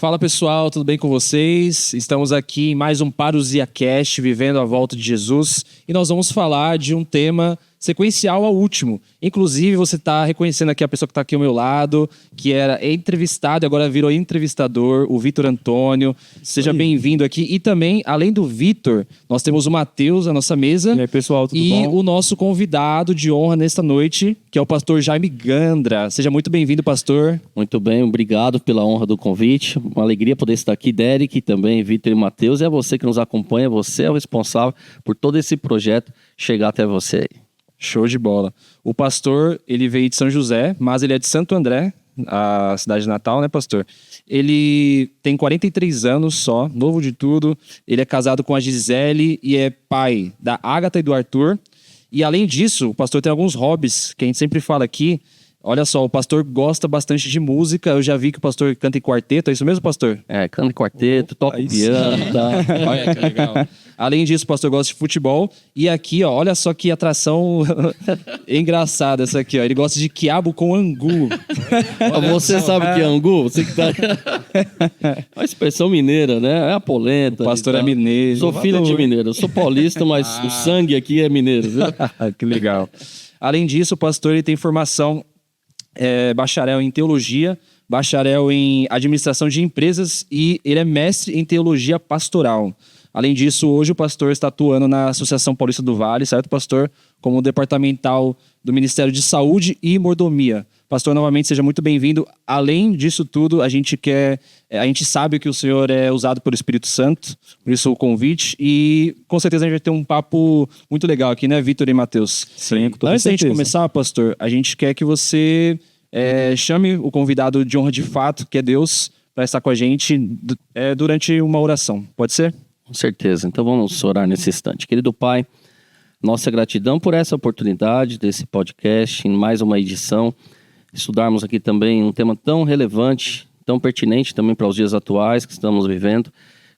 Fala pessoal, tudo bem com vocês? Estamos aqui em mais um Parousia Cast, vivendo a volta de Jesus, e nós vamos falar de um tema sequencial ao último. Inclusive, você está reconhecendo aqui a pessoa que está aqui ao meu lado, que era entrevistado e agora virou entrevistador, o Vitor Antônio. Seja bem-vindo aqui. E também, além do Vitor, nós temos o Matheus à nossa mesa. E aí, pessoal, tudo bom? E o nosso convidado de honra nesta noite, que é o pastor Jaime Gandra. Seja muito bem-vindo, pastor. Muito bem, obrigado pela honra do convite. Uma alegria poder estar aqui, Derek, e também Vitor e Matheus. E a você que nos acompanha, você é o responsável por todo esse projeto chegar até você aí. Show de bola. O pastor, ele veio de São José, mas ele é de Santo André, a cidade natal, né, pastor? Ele tem 43 anos só, novo de tudo. Ele é casado com a Gisele e é pai da Agatha e do Arthur. E além disso, o pastor tem alguns hobbies que a gente sempre fala aqui. Olha só, o pastor gosta bastante de música. Eu já vi que o pastor canta em quarteto. É isso mesmo, pastor? É, canta em quarteto, toca piano, tá? Olha que legal. Além disso, o pastor gosta de futebol. E aqui, ó, olha só que atração engraçada essa aqui, ó. Ele gosta de quiabo com angu. Você sabe o que é angu? Você que tá... A expressão mineira, né? É a polenta. O pastor é mineiro. Sou filho de mineiro. Eu sou paulista, mas o sangue aqui é mineiro, viu? Que legal. Além disso, o pastor ele tem formação bacharel em teologia, bacharel em administração de empresas e ele é mestre em teologia pastoral. Além disso, hoje o pastor está atuando na Associação Paulista do Vale, certo, pastor? Como departamental do Ministério de Saúde e Mordomia. Pastor, novamente, seja muito bem-vindo. Além disso tudo, a gente sabe que o senhor é usado pelo Espírito Santo, por isso o convite, e com certeza a gente vai ter um papo muito legal aqui, né, Vitor e Matheus? Sim, com toda Antes da gente certeza. começar, pastor, a gente quer que você chame o convidado de honra de fato, que é Deus, para estar com a gente durante uma oração. Pode ser? Com certeza. Então vamos orar nesse instante. Querido Pai, nossa gratidão por essa oportunidade desse podcast, em mais uma edição, estudarmos aqui também um tema tão relevante, tão pertinente também para os dias atuais que estamos vivendo.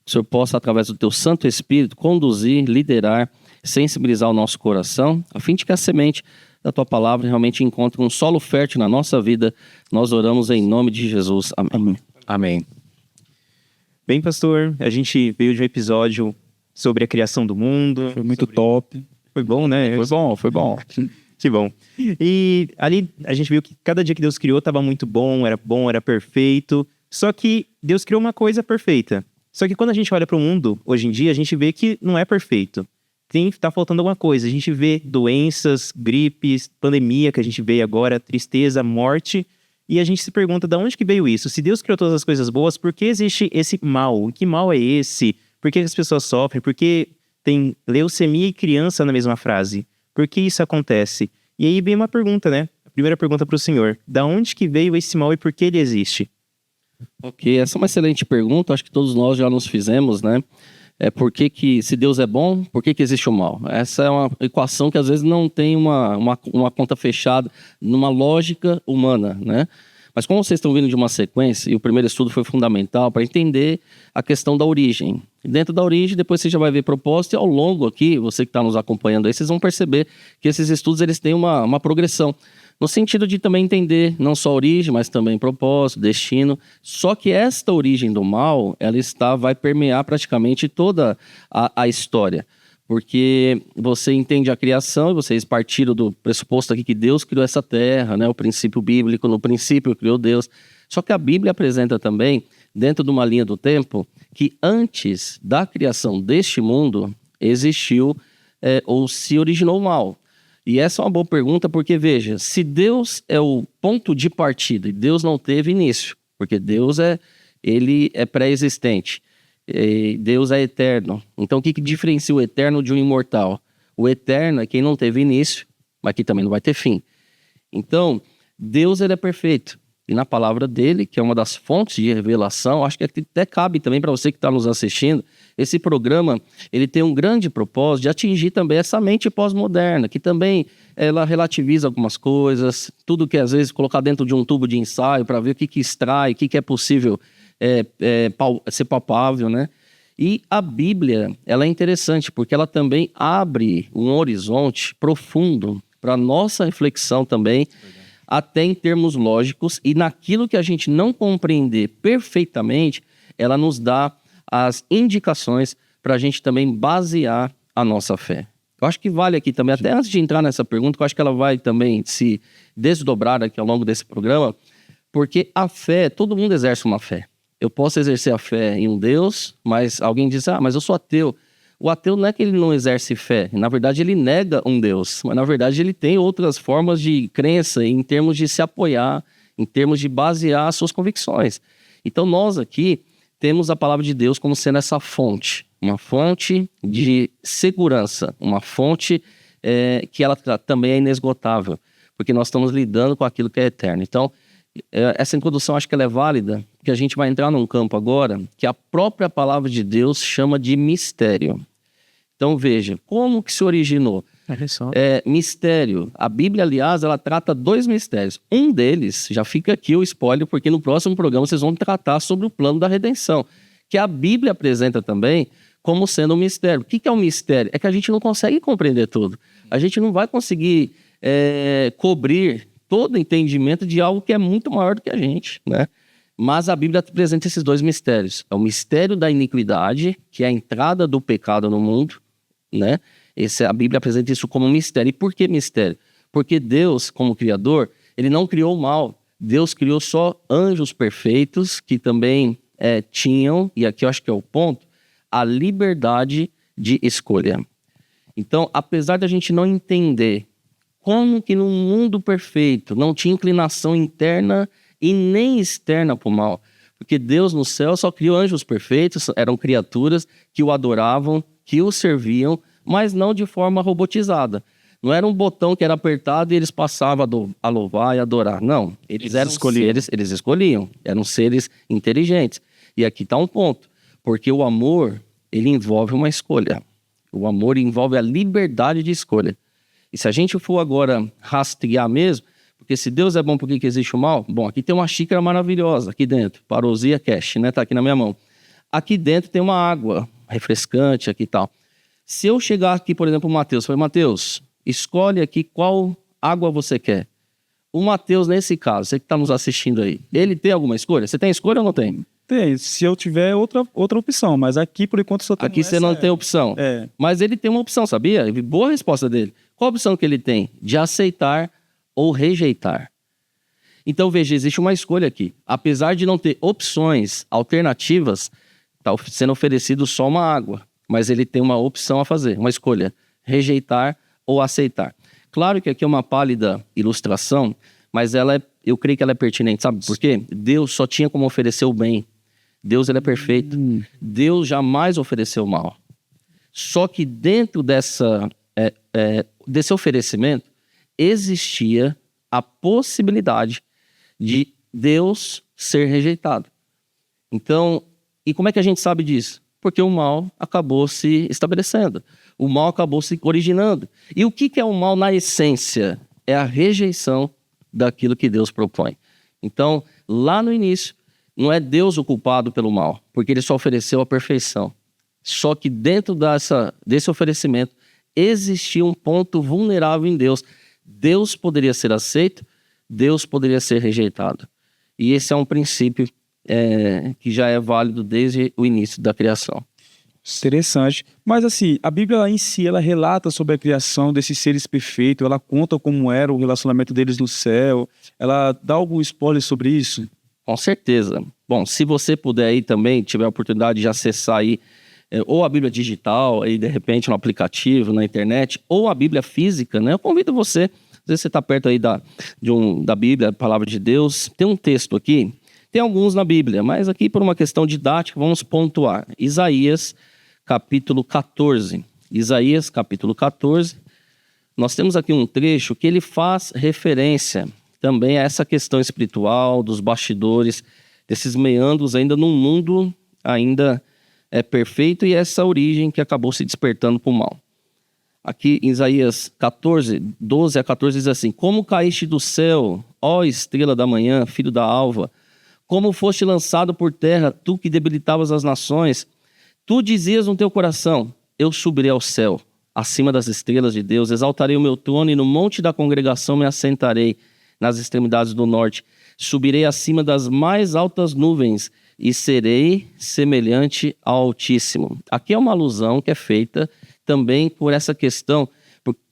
Que o Senhor possa, através do Teu Santo Espírito, conduzir, liderar, sensibilizar o nosso coração, a fim de que a semente da Tua Palavra realmente encontre um solo fértil na nossa vida. Nós oramos em nome de Jesus. Amém. Amém. Amém. Bem, pastor, a gente veio de um episódio sobre a criação do mundo. Foi muito top. Foi bom, né? Foi bom. Que bom. E ali a gente viu que cada dia que Deus criou estava muito bom, era perfeito. Só que Deus criou uma coisa perfeita. Só que quando a gente olha para o mundo, hoje em dia, a gente vê que não é perfeito. Tá faltando alguma coisa. A gente vê doenças, gripes, pandemia que a gente vê agora, tristeza, morte. E a gente se pergunta de onde que veio isso? Se Deus criou todas as coisas boas, por que existe esse mal? Que mal é esse? Por que as pessoas sofrem? Por que tem leucemia e criança na mesma frase? Por que isso acontece? E aí vem uma pergunta, né? A primeira pergunta para o senhor. Da onde que veio esse mal e por que ele existe? Ok, essa é uma excelente pergunta, acho que todos nós já nos fizemos, né? Por que se Deus é bom, por que existe o mal? Essa é uma equação que às vezes não tem uma conta fechada numa lógica humana, né? Mas como vocês estão vindo de uma sequência, e o primeiro estudo foi fundamental para entender a questão da origem. E dentro da origem, depois você já vai ver propósito, e ao longo aqui, você que está nos acompanhando aí, vocês vão perceber que esses estudos eles têm uma progressão. No sentido de também entender não só a origem, mas também propósito, destino. Só que esta origem do mal, ela vai permear praticamente toda a história. Porque você entende a criação e vocês partiram do pressuposto aqui que Deus criou essa terra, né? O princípio bíblico, no princípio criou Deus. Só que a Bíblia apresenta também, dentro de uma linha do tempo, que antes da criação deste mundo, existiu ou se originou o mal. E essa é uma boa pergunta porque, veja, se Deus é o ponto de partida e Deus não teve início, porque Deus ele é pré-existente, Deus é eterno. Então, o que diferencia o eterno de um imortal? O eterno é quem não teve início, mas que também não vai ter fim. Então, Deus ele é perfeito. E na palavra dele, que é uma das fontes de revelação, acho que até cabe também para você que está nos assistindo, esse programa ele tem um grande propósito de atingir também essa mente pós-moderna, que também ela relativiza algumas coisas, tudo que às vezes colocar dentro de um tubo de ensaio para ver o que extrai, o que é possível ser palpável, né? E a Bíblia, ela é interessante porque ela também abre um horizonte profundo para a nossa reflexão também, até em termos lógicos, e naquilo que a gente não compreender perfeitamente, ela nos dá as indicações para a gente também basear a nossa fé. Eu acho que vale aqui também, até antes de entrar nessa pergunta, que eu acho que ela vai também se desdobrar aqui ao longo desse programa, porque a fé, todo mundo exerce uma fé. Eu posso exercer a fé em um Deus, mas alguém diz, mas eu sou ateu. O ateu não é que ele não exerce fé, na verdade ele nega um Deus, mas na verdade ele tem outras formas de crença em termos de se apoiar, em termos de basear as suas convicções. Então nós aqui temos a palavra de Deus como sendo essa fonte, uma fonte de segurança, uma fonte que ela também é inesgotável, porque nós estamos lidando com aquilo que é eterno. Então, essa introdução acho que ela é válida, porque a gente vai entrar num campo agora que a própria palavra de Deus chama de mistério. Então veja, como que se originou? Mistério. A Bíblia, aliás, ela trata 2 mistérios. Um deles, já fica aqui o spoiler, porque no próximo programa vocês vão tratar sobre o plano da redenção, que a Bíblia apresenta também como sendo um mistério. O que é um mistério? É que a gente não consegue compreender tudo. A gente não vai conseguir cobrir todo o entendimento de algo que é muito maior do que a gente, né? Mas a Bíblia apresenta esses 2 mistérios. É o mistério da iniquidade, que é a entrada do pecado no mundo, né? A Bíblia apresenta isso como um mistério. E por que mistério? Porque Deus, como Criador, ele não criou o mal. Deus criou só anjos perfeitos que também tinham, e aqui eu acho que é o ponto, a liberdade de escolha. Então, apesar de a gente não entender como que num mundo perfeito não tinha inclinação interna e nem externa para o mal, porque Deus no céu só criou anjos perfeitos, eram criaturas que o adoravam, que o serviam, mas não de forma robotizada. Não era um botão que era apertado e eles passavam a louvar e adorar. Não, eles eram seres, eles escolhiam, eram seres inteligentes. E aqui está um ponto, porque o amor, ele envolve uma escolha. O amor envolve a liberdade de escolha. E se a gente for agora rastrear mesmo, porque se Deus é bom, por que existe o mal? Bom, aqui tem uma xícara maravilhosa aqui dentro, Parousia Cash, né? Tá aqui na minha mão. Aqui dentro tem uma água refrescante aqui e tal. Se eu chegar aqui, por exemplo, o Mateus, falei, Mateus, escolhe aqui qual água você quer. O Mateus, nesse caso, você que está nos assistindo aí, ele tem alguma escolha? Você tem escolha ou não tem? Tem, se eu tiver outra opção, mas aqui por enquanto só tem aqui você não tem opção. Mas ele tem uma opção, sabia? Boa resposta dele. Qual a opção que ele tem? De aceitar ou rejeitar. Então veja, existe uma escolha aqui. Apesar de não ter opções alternativas, está sendo oferecido só uma água, mas ele tem uma opção a fazer, uma escolha, rejeitar ou aceitar. Claro que aqui é uma pálida ilustração, mas eu creio que ela é pertinente, sabe por quê? Deus só tinha como oferecer o bem. Deus, ele é perfeito. Deus jamais ofereceu o mal. Só que dentro desse oferecimento, existia a possibilidade de Deus ser rejeitado. Então, e como é que a gente sabe disso? Porque o mal acabou se estabelecendo. O mal acabou se originando. E o que é o mal na essência? É a rejeição daquilo que Deus propõe. Então, lá no início, não é Deus o culpado pelo mal, porque ele só ofereceu a perfeição. Só que dentro desse oferecimento, existia um ponto vulnerável em Deus. Deus poderia ser aceito, Deus poderia ser rejeitado. E esse é um princípio que já é válido desde o início da criação. Interessante. Mas assim, a Bíblia em si, ela relata sobre a criação desses seres perfeitos, ela conta como era o relacionamento deles no céu, ela dá algum spoiler sobre isso? Com certeza. Bom, se você puder aí também, tiver a oportunidade de acessar aí, ou a Bíblia digital, aí de repente no aplicativo, na internet, ou a Bíblia física, né? Eu convido você, às vezes você está perto aí da Bíblia, a Palavra de Deus, tem um texto aqui, tem alguns na Bíblia, mas aqui por uma questão didática vamos pontuar. Isaías, capítulo 14. Isaías, capítulo 14, nós temos aqui um trecho que ele faz referência também a essa questão espiritual, dos bastidores, desses meandros ainda num mundo ainda perfeito e essa origem que acabou se despertando para o mal. Aqui em Isaías 14, 12 a 14 diz assim: como caíste do céu, ó estrela da manhã, filho da alva, como foste lançado por terra, tu que debilitavas as nações, tu dizias no teu coração, eu subirei ao céu, acima das estrelas de Deus, exaltarei o meu trono e no monte da congregação me assentarei, nas extremidades do norte, subirei acima das mais altas nuvens e serei semelhante ao Altíssimo. Aqui é uma alusão que é feita também por essa questão,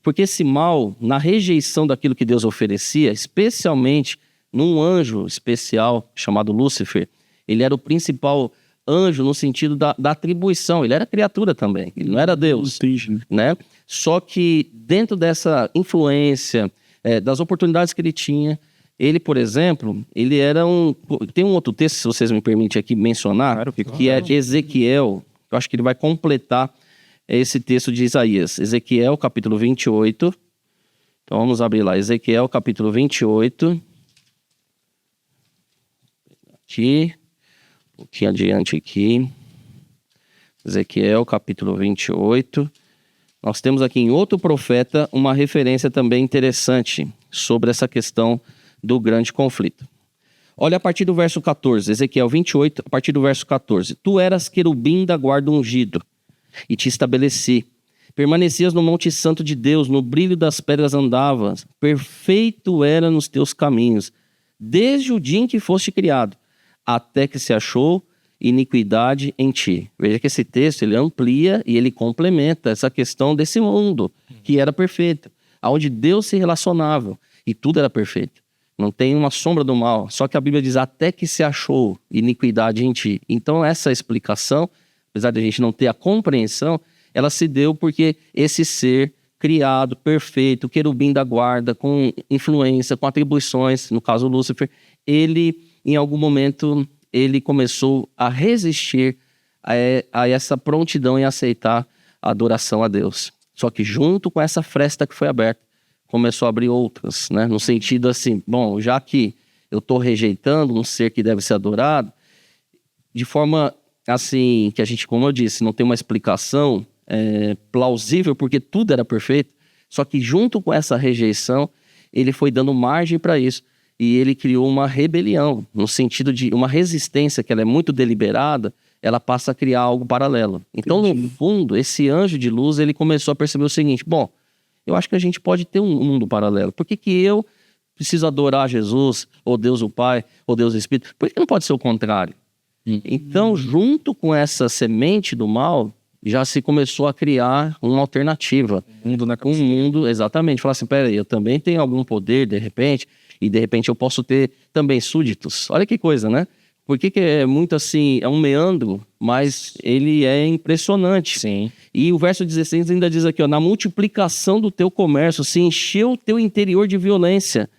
porque esse mal, na rejeição daquilo que Deus oferecia, especialmente num anjo especial chamado Lúcifer, ele era o principal anjo no sentido da atribuição, ele era criatura também, ele não era Deus, né? Só que dentro dessa influência, das oportunidades que ele tinha, ele, por exemplo, ele era tem um outro texto, se vocês me permitem aqui mencionar, Claro, que é de Ezequiel, eu acho que ele vai completar esse texto de Isaías. Ezequiel, capítulo 28. Então vamos abrir lá, Ezequiel, capítulo 28. Aqui, um pouquinho adiante aqui. Ezequiel, capítulo 28. Nós temos aqui em outro profeta uma referência também interessante sobre essa questão do grande conflito. Olha a partir do verso 14, Ezequiel 28, a partir do verso 14. Tu eras querubim da guarda ungido, e te estabeleci. Permanecias no monte santo de Deus, no brilho das pedras andavas. Perfeito era nos teus caminhos, desde o dia em que foste criado, até que se achou iniquidade em ti. Veja que esse texto ele amplia e ele complementa essa questão desse mundo que era perfeito, onde Deus se relacionava e tudo era perfeito. Não tem uma sombra do mal. Só que a Bíblia diz até que se achou iniquidade em ti. Então essa explicação, apesar de a gente não ter a compreensão, ela se deu porque esse ser criado, perfeito, querubim da guarda, com influência, com atribuições, no caso Lúcifer, ele em algum momento ele começou a resistir a essa prontidão em aceitar a adoração a Deus. Só que junto com essa fresta que foi aberta, começou a abrir outras, né? No sentido assim, bom, já que eu estou rejeitando um ser que deve ser adorado, de forma assim, que a gente, como eu disse, não tem uma explicação plausível, porque tudo era perfeito, só que junto com essa rejeição, ele foi dando margem para isso, e ele criou uma rebelião, no sentido de uma resistência que ela é muito deliberada, ela passa a criar algo paralelo. Então, no fundo, esse anjo de luz, ele começou a perceber o seguinte, bom, eu acho que a gente pode ter um mundo paralelo. Por que eu preciso adorar Jesus, ou Deus o Pai, ou Deus o Espírito? Por que não pode ser o contrário? Então, junto com essa semente do mal, já se começou a criar uma alternativa. Um mundo, exatamente. Falar assim, peraí, eu também tenho algum poder, de repente, e de repente eu posso ter também súditos. Olha que coisa, né? Por que é muito assim, é um meandro, mas ele é impressionante. Sim. E o verso 16 ainda diz aqui, ó, na multiplicação do teu comércio se encheu o teu interior de violência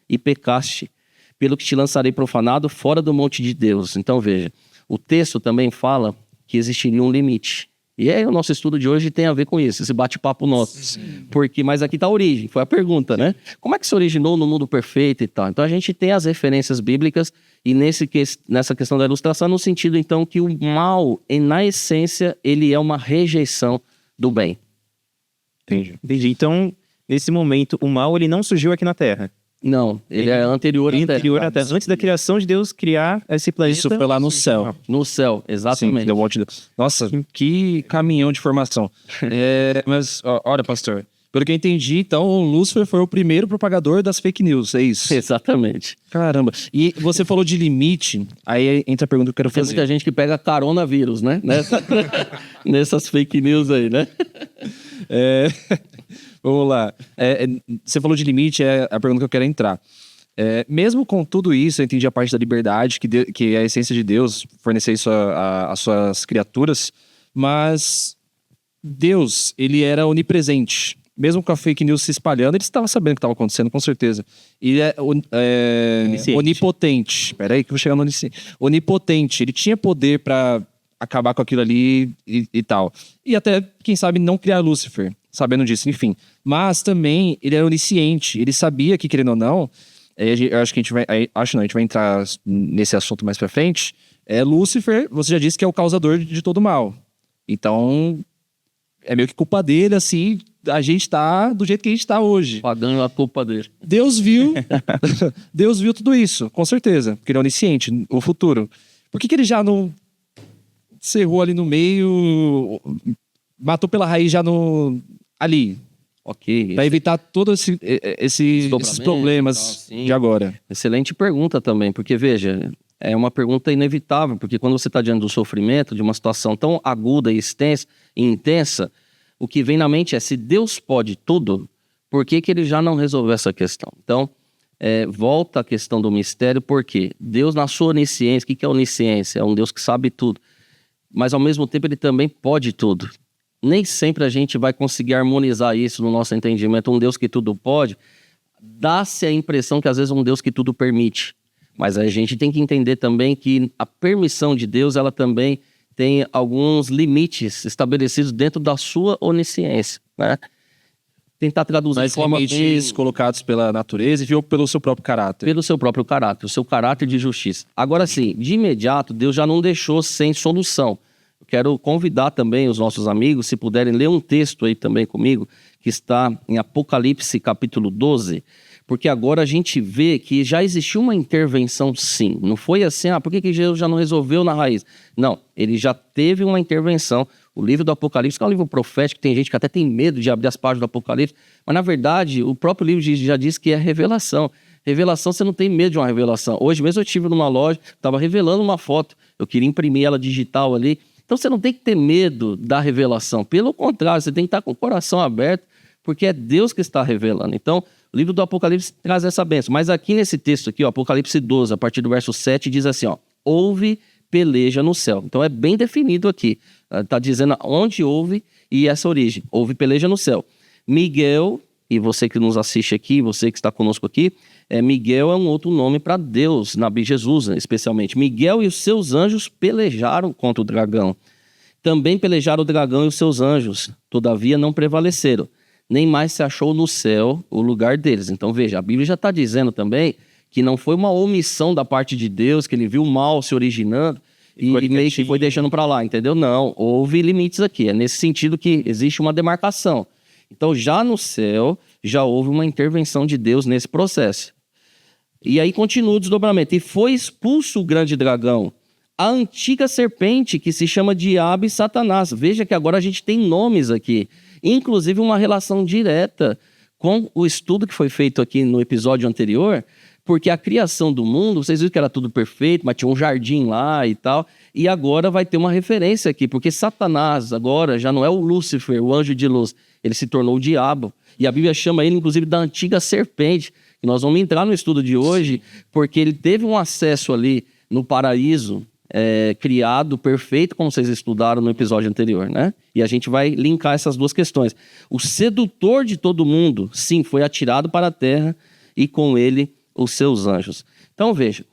e pecaste, pelo que te lançarei profanado fora do monte de Deus. Então veja, o texto também fala que existiria um limite. E aí o nosso estudo de hoje tem a ver com isso, esse bate-papo nosso. Mas aqui está a origem, foi a pergunta, né? Como é que se originou no mundo perfeito e tal? Então a gente tem as referências bíblicas e nessa questão da ilustração, no sentido então que o mal, na essência, ele é uma rejeição do bem. Entendi. Então, nesse momento, o mal ele não surgiu aqui na Terra. Não, ele é anterior à Terra. Anterior à Terra. Antes da criação de Deus criar esse planeta. Isso foi lá no céu. No céu, exatamente. Sim, deu um monte de... Nossa, que caminhão de formação. Mas, olha, pastor, pelo que eu entendi, então, o Lúcifer foi o primeiro propagador das fake news, é isso? Exatamente. Caramba. E você falou de limite, aí entra a pergunta que eu quero Tem fazer. muita gente que pega coronavírus, né? Nessas fake news aí, né? Vamos lá. Você falou de limite, é a pergunta que eu quero entrar. Mesmo com tudo isso, eu entendi a parte da liberdade, que a essência de Deus fornecer isso às suas criaturas, mas Deus, ele era onipresente. Mesmo com a fake news se espalhando, ele estava sabendo o que estava acontecendo, com certeza. Ele é onipotente. Peraí que eu vou chegar no onisciente. Onipotente. Ele tinha poder para acabar com aquilo ali e tal. E até, quem sabe, não criar Lúcifer, sabendo disso, enfim. Mas também, ele era onisciente. Ele sabia que, querendo ou não, eu acho que a gente vai... a gente vai entrar nesse assunto mais pra frente. Lúcifer, você já disse que é o causador de todo mal. Então, é meio que culpa dele, assim... A gente tá do jeito que a gente tá hoje. Pagando a culpa dele. Deus viu tudo isso, com certeza. Porque ele é onisciente, o futuro. Por que ele já não cerrou ali no meio, matou pela raiz já ali? Ok. Para evitar todos esses problemas tal, de agora. Excelente pergunta também, porque veja, é uma pergunta inevitável, porque quando você está diante do sofrimento, de uma situação tão aguda e extensa e intensa, o que vem na mente é, se Deus pode tudo, por que ele já não resolveu essa questão? Então, volta a questão do mistério, porque Deus, na sua onisciência, o que é onisciência? É um Deus que sabe tudo, mas ao mesmo tempo ele também pode tudo. Nem sempre a gente vai conseguir harmonizar isso no nosso entendimento. Um Deus que tudo pode, dá-se a impressão que às vezes é um Deus que tudo permite. Mas a gente tem que entender também que a permissão de Deus, ela também tem alguns limites estabelecidos dentro da sua onisciência, né? Tentar traduzir Mas de forma limites colocados pela natureza e ou pelo seu próprio caráter. pelo seu próprio caráter, o seu caráter de justiça. Agora sim, de imediato, Deus já não deixou sem solução. Eu quero convidar também os nossos amigos, se puderem ler um texto aí também comigo, que está em Apocalipse capítulo 12, porque agora a gente vê que já existiu uma intervenção sim. Não foi assim, por que Deus já não resolveu na raiz? Não, ele já teve uma intervenção. O livro do Apocalipse, que é um livro profético, tem gente que até tem medo de abrir as páginas do Apocalipse, mas na verdade o próprio livro já diz que é revelação. Revelação, você não tem medo de uma revelação. Hoje mesmo eu estive numa loja, estava revelando uma foto, eu queria imprimir ela digital ali. Então você não tem que ter medo da revelação. Pelo contrário, você tem que estar com o coração aberto, porque é Deus que está revelando. Então, o livro do Apocalipse traz essa bênção. Mas aqui nesse texto aqui, ó, Apocalipse 12, a partir do verso 7, diz assim, ó, houve peleja no céu. Então é bem definido aqui. Está dizendo onde houve e essa origem. Houve peleja no céu. Miguel, e você que nos assiste aqui, você que está conosco aqui, Miguel é um outro nome para Deus, Nabi Jesus, especialmente. Miguel e os seus anjos pelejaram contra o dragão. Também pelejaram o dragão e os seus anjos, todavia não prevaleceram. Nem mais se achou no céu o lugar deles. Então veja, a Bíblia já está dizendo também que não foi uma omissão da parte de Deus, que ele viu o mal se originando e meio que foi deixando para lá, entendeu? Não, houve limites aqui. É nesse sentido que existe uma demarcação. Então já no céu, já houve uma intervenção de Deus nesse processo. E aí continua o desdobramento. E foi expulso o grande dragão, a antiga serpente que se chama Diabo e Satanás. Veja que agora a gente tem nomes aqui. Inclusive uma relação direta com o estudo que foi feito aqui no episódio anterior, porque a criação do mundo, vocês viram que era tudo perfeito, mas tinha um jardim lá e tal, e agora vai ter uma referência aqui, porque Satanás agora já não é o Lúcifer, o anjo de luz, ele se tornou o diabo, e a Bíblia chama ele inclusive da antiga serpente, e nós vamos entrar no estudo de hoje, porque ele teve um acesso ali no paraíso, criado, perfeito, como vocês estudaram no episódio anterior, né? E a gente vai linkar essas duas questões. O sedutor de todo mundo, sim, foi atirado para a terra e com ele os seus anjos. Então veja,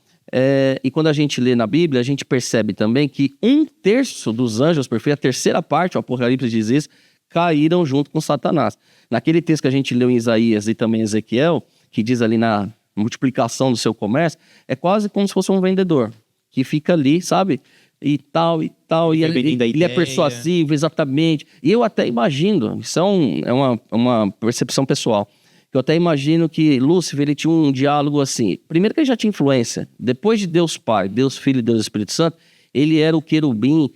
e quando a gente lê na Bíblia, a gente percebe também que 1/3 dos anjos perfeitos, a terceira parte, o Apocalipse diz isso, caíram junto com Satanás. Naquele texto que a gente leu em Isaías e também em Ezequiel, que diz ali na multiplicação do seu comércio, é quase como se fosse um vendedor que fica ali, sabe? E tal, e ele é persuasivo, exatamente. E eu até imagino, isso é uma percepção pessoal, que eu até imagino que Lúcifer, ele tinha um diálogo assim. Primeiro que ele já tinha influência. Depois de Deus Pai, Deus Filho e Deus Espírito Santo, ele era o querubim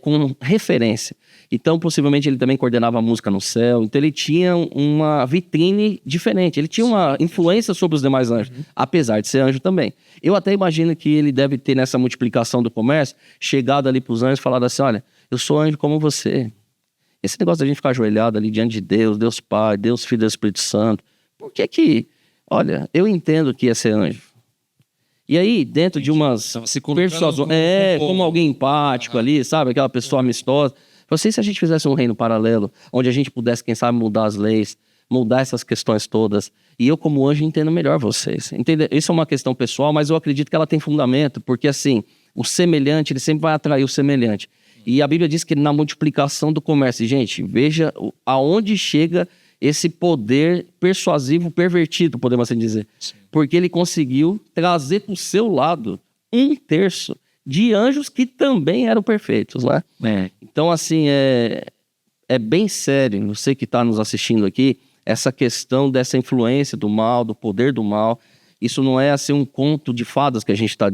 com referência. Então, possivelmente, ele também coordenava a música no céu. Então, ele tinha uma vitrine diferente. Ele tinha uma influência sobre os demais anjos, apesar de ser anjo também. Eu até imagino que ele deve ter, nessa multiplicação do comércio, chegado ali para os anjos e falado assim, olha, eu sou anjo como você. Esse negócio da gente ficar ajoelhado ali diante de Deus, Deus Pai, Deus Filho e Deus Espírito Santo, por que olha, eu entendo que ia ser anjo. E aí, dentro de umas persuasões, como alguém empático ali, sabe? Aquela pessoa amistosa. Você, se a gente fizesse um reino paralelo, onde a gente pudesse, quem sabe, mudar as leis, mudar essas questões todas, e eu, como anjo, entendo melhor vocês. Entende? Isso é uma questão pessoal, mas eu acredito que ela tem fundamento, porque assim, o semelhante, ele sempre vai atrair o semelhante. E a Bíblia diz que na multiplicação do comércio, gente, veja aonde chega esse poder persuasivo, pervertido, podemos assim dizer. Sim. Porque ele conseguiu trazer para o seu lado 1/3 de anjos que também eram perfeitos, né? Então, assim, é bem sério, você que está nos assistindo aqui, essa questão dessa influência do mal, do poder do mal. Isso não é assim um conto de fadas que a gente está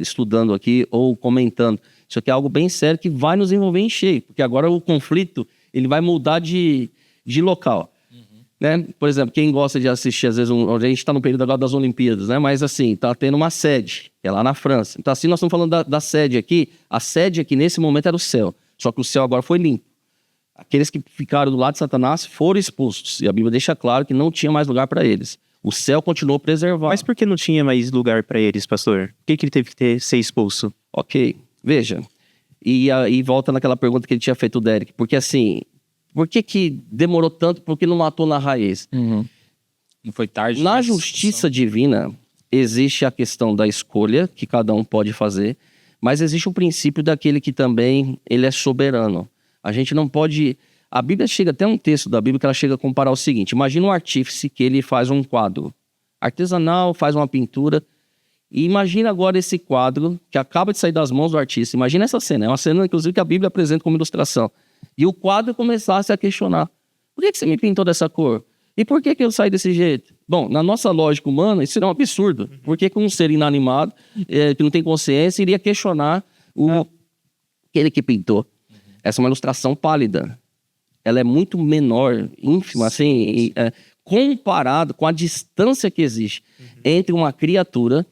estudando aqui ou comentando. Isso aqui é algo bem sério que vai nos envolver em cheio, porque agora o conflito ele vai mudar de local. né? Por exemplo, quem gosta de assistir, às vezes, a gente está no período agora das Olimpíadas, né? Mas assim, tá tendo uma sede, que é lá na França. Então assim, nós estamos falando da sede aqui. A sede aqui, nesse momento, era o céu. Só que o céu agora foi limpo. Aqueles que ficaram do lado de Satanás foram expulsos. E a Bíblia deixa claro que não tinha mais lugar para eles. O céu continuou preservado. Mas por que não tinha mais lugar para eles, pastor? Por que ele teve que ser expulso? Ok, veja. E aí volta naquela pergunta que ele tinha feito o Derek. Porque assim, por que demorou tanto? Por que não matou na raiz? Não foi tarde. Na mas- justiça divina, existe a questão da escolha, que cada um pode fazer, mas existe o princípio daquele que também ele é soberano. A gente não pode... A Bíblia chega até um texto da Bíblia que ela chega a comparar o seguinte: imagina um artífice que ele faz um quadro artesanal, faz uma pintura, e imagina agora esse quadro que acaba de sair das mãos do artista. Imagina essa cena, é uma cena inclusive que a Bíblia apresenta como ilustração. E o quadro começasse a questionar: por que você me pintou dessa cor? E por que eu saí desse jeito? Bom, na nossa lógica humana, isso seria um absurdo. Por que um ser inanimado, que não tem consciência, iria questionar aquele que pintou? Essa é uma ilustração pálida. Ela é muito menor, ínfima, assim, comparado com a distância que existe entre uma criatura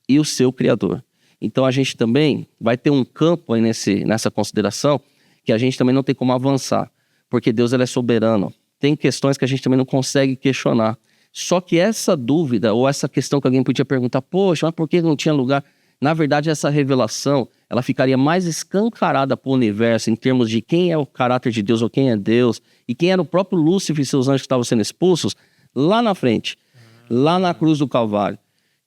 e o seu Criador. Então a gente também vai ter um campo aí nessa consideração que a gente também não tem como avançar, porque Deus ele é soberano. Tem questões que a gente também não consegue questionar. Só que essa dúvida, ou essa questão que alguém podia perguntar, poxa, mas por que não tinha lugar? Na verdade, essa revelação, ela ficaria mais escancarada para o universo em termos de quem é o caráter de Deus ou quem é Deus, e quem era o próprio Lúcifer e seus anjos que estavam sendo expulsos, lá na frente, lá na cruz do Calvário.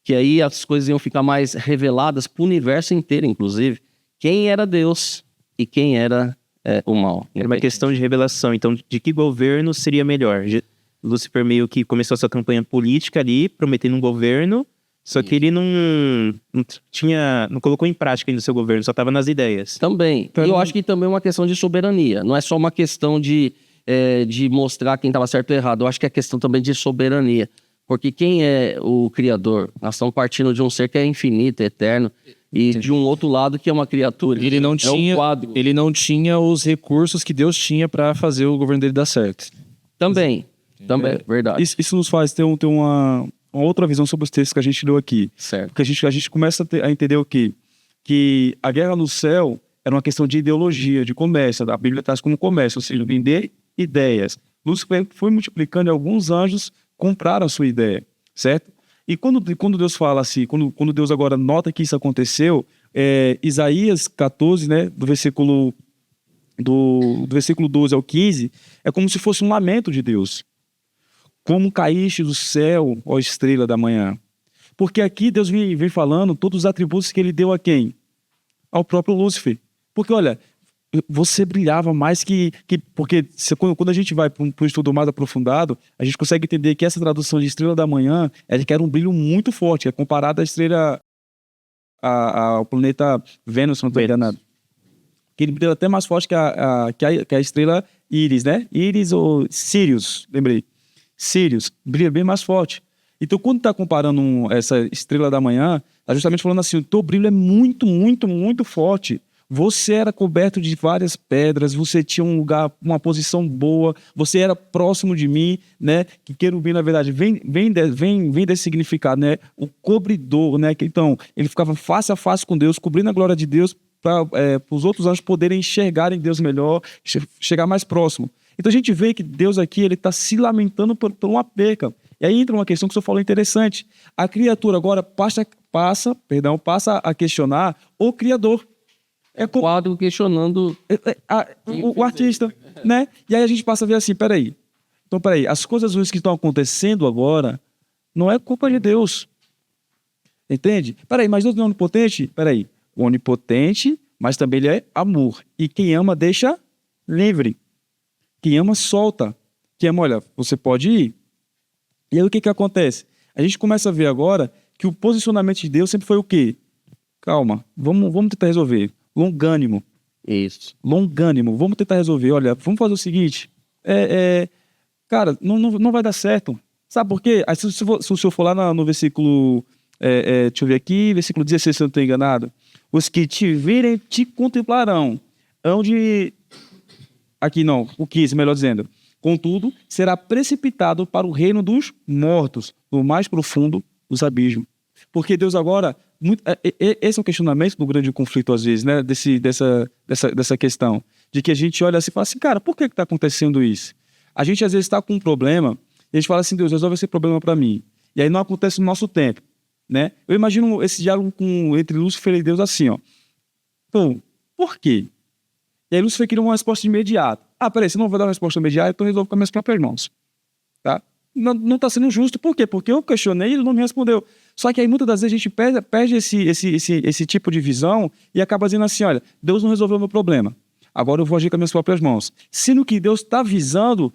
Que aí as coisas iam ficar mais reveladas para o universo inteiro, inclusive, quem era Deus e quem era o mal. Era uma questão de revelação. Então, de que governo seria melhor? Lúcifer meio que começou a sua campanha política ali, prometendo um governo, só que ele não colocou em prática ainda o seu governo, só estava nas ideias. Também. E eu acho que também é uma questão de soberania. Não é só uma questão de mostrar quem estava certo ou errado. Eu acho que é questão também de soberania. Porque quem é o Criador? Nós estamos partindo de um ser que é infinito, eterno, e de um outro lado que é uma criatura. Ele não é tinha, um quadro. ele não tinha os recursos que Deus tinha para fazer o governo dele dar certo. Também, verdade. Isso nos faz ter uma outra visão sobre os textos que a gente leu aqui. Certo. Porque a gente começa a entender o quê? Que a guerra no céu era uma questão de ideologia, de comércio. A Bíblia traz como comércio, ou seja, vender ideias. Lúcifer foi multiplicando e alguns anjos compraram a sua ideia, certo? E quando Deus fala assim, quando Deus agora nota que isso aconteceu, Isaías 14, né, do versículo 12 ao 15, é como se fosse um lamento de Deus. Como caíste do céu, ó estrela da manhã. Porque aqui Deus vem falando todos os atributos que ele deu a quem? Ao próprio Lúcifer. Porque, olha, você brilhava mais porque quando a gente vai para um estudo mais aprofundado, a gente consegue entender que essa tradução de estrela da manhã, ela quer um brilho muito forte, é comparada à estrela, ao planeta Vênus, se não estou enganado. Que ele brilha até mais forte que a estrela Íris, né? Íris ou Sirius, lembrei. Sirius brilha bem mais forte. Então, quando está comparando essa estrela da manhã, está justamente falando assim, o teu brilho é muito, muito, muito forte. Você era coberto de várias pedras, você tinha um lugar, uma posição boa, você era próximo de mim, né? Que querubim, na verdade, vem desse significado, né? O cobridor, né? Então, ele ficava face a face com Deus, cobrindo a glória de Deus para os outros anjos poderem enxergarem Deus melhor, chegar mais próximo. Então, a gente vê que Deus aqui, ele está se lamentando por uma perca. E aí entra uma questão que o senhor falou interessante. A criatura agora passa a questionar o Criador. É quadro questionando o artista, né? E aí a gente passa a ver assim, peraí, as coisas ruins que estão acontecendo agora não é culpa de Deus, entende? Peraí, mas Deus não é onipotente? Peraí, o onipotente, mas também ele é amor, e quem ama deixa livre, quem ama solta, quem ama, olha, você pode ir. E aí o que acontece? A gente começa a ver agora que o posicionamento de Deus sempre foi o quê? Calma, vamos tentar resolver. Longânimo. isso. Longânimo. Vamos tentar resolver. Olha, vamos fazer o seguinte. Cara, não vai dar certo. Sabe por quê? Aí, se o senhor for lá no versículo... deixa eu ver aqui. Versículo 16, se eu não estou enganado. Os que te virem te contemplarão. Aqui não, o 15, melhor dizendo. Contudo, será precipitado para o reino dos mortos, no mais profundo dos abismos. Porque Deus agora... esse é o questionamento do grande conflito, às vezes, né? Dessa questão. De que a gente olha assim e fala assim, cara, por que está acontecendo isso? A gente, às vezes, está com um problema e a gente fala assim, Deus, resolve esse problema para mim. E aí não acontece no nosso tempo, né? Eu imagino esse diálogo entre Lúcifer e Deus assim, ó. Então, por quê? E aí Lúcifer queria uma resposta imediata. Peraí, você não vai dar uma resposta imediata, então eu resolvo com as minhas próprias mãos. Tá? Não está sendo justo. Por quê? Porque eu questionei e ele não me respondeu. Só que aí muitas das vezes a gente perde esse tipo de visão e acaba dizendo assim, olha, Deus não resolveu o meu problema. Agora eu vou agir com as minhas próprias mãos. Sendo que Deus está visando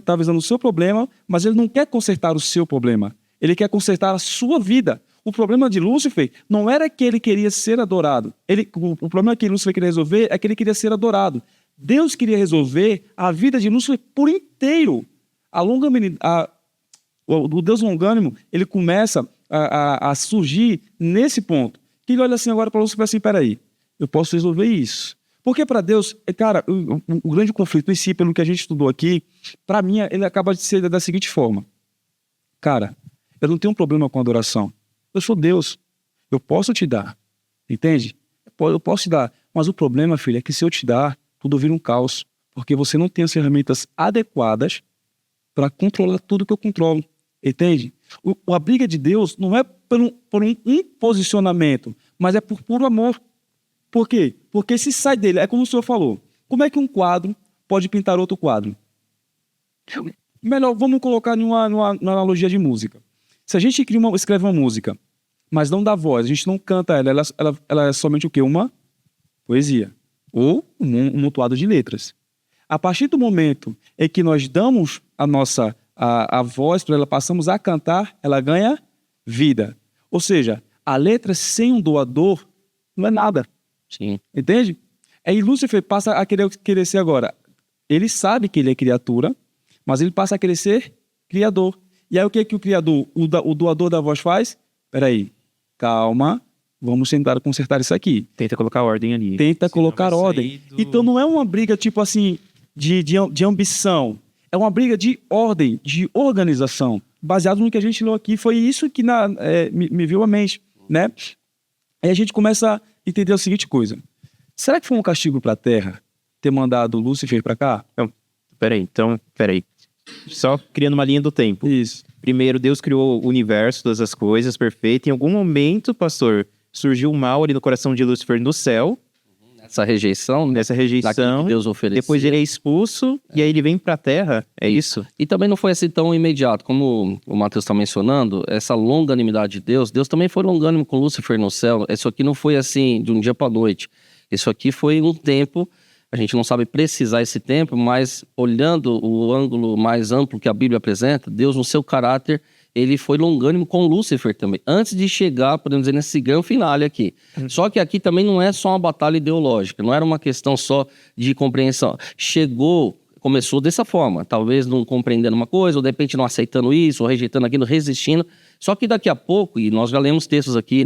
tá visando o seu problema, mas ele não quer consertar o seu problema. Ele quer consertar a sua vida. O problema de Lúcifer não era que ele queria ser adorado. O problema que Lúcifer queria resolver é que ele queria ser adorado. Deus queria resolver a vida de Lúcifer por inteiro. O Deus longânimo, ele começa a surgir nesse ponto. Que ele olha assim agora para Lúcifer assim, peraí, eu posso resolver isso. Porque para Deus, cara, o grande conflito em si, pelo que a gente estudou aqui, para mim, ele acaba de ser da seguinte forma. Cara, eu não tenho um problema com adoração. Eu sou Deus. Eu posso te dar. Entende? Eu posso te dar. Mas o problema, filho, é que se eu te dar, tudo vira um caos. Porque você não tem as ferramentas adequadas para controlar tudo que eu controlo. Entende? A briga de Deus não é por um posicionamento, mas é por puro amor. Por quê? Porque se sai dele, é como o senhor falou, como é que um quadro pode pintar outro quadro? Melhor, vamos colocar numa analogia de música. Se a gente escreve uma música, mas não dá voz, a gente não canta ela é somente o quê? Uma poesia. Ou um montoado de letras. A partir do momento em que nós damos a voz para ela, passamos a cantar, ela ganha vida. Ou seja, a letra sem um doador não é nada. Sim. Entende? Aí Lúcifer passa a querer ser agora. Ele sabe que ele é criatura, mas ele passa a querer ser criador. E aí o que o criador, o doador da voz faz? Peraí, calma, vamos tentar consertar isso aqui. Tenta colocar ordem ali. Tenta colocar ordem. Então não é uma briga tipo assim de ambição. É uma briga de ordem, de organização. Baseado no que a gente leu aqui. Foi isso que me veio à mente, né? Aí a gente começa a entender a seguinte coisa. Será que foi um castigo para a Terra ter mandado Lúcifer para cá? Peraí. Só criando uma linha do tempo. Isso. Primeiro, Deus criou o universo, todas as coisas, perfeito. Em algum momento, pastor, surgiu o mal ali no coração de Lúcifer no céu. Essa rejeição, né? Nessa rejeição. Que Deus ofereceu. Depois ele é expulso e aí ele vem para a Terra. É isso? E também não foi assim tão imediato. Como o Matheus está mencionando, essa longanimidade de Deus, Deus também foi longânimo com Lúcifer no céu. Isso aqui não foi assim de um dia para a noite. Isso aqui foi um tempo, a gente não sabe precisar esse tempo, mas olhando o ângulo mais amplo que a Bíblia apresenta, Deus no seu caráter, ele foi longânimo com Lúcifer também, antes de chegar, podemos dizer, nesse grande finale aqui. Só que aqui também não é só uma batalha ideológica, não era uma questão só de compreensão. Começou dessa forma, talvez não compreendendo uma coisa, ou de repente não aceitando isso, ou rejeitando aquilo, resistindo. Só que daqui a pouco, e nós já lemos textos aqui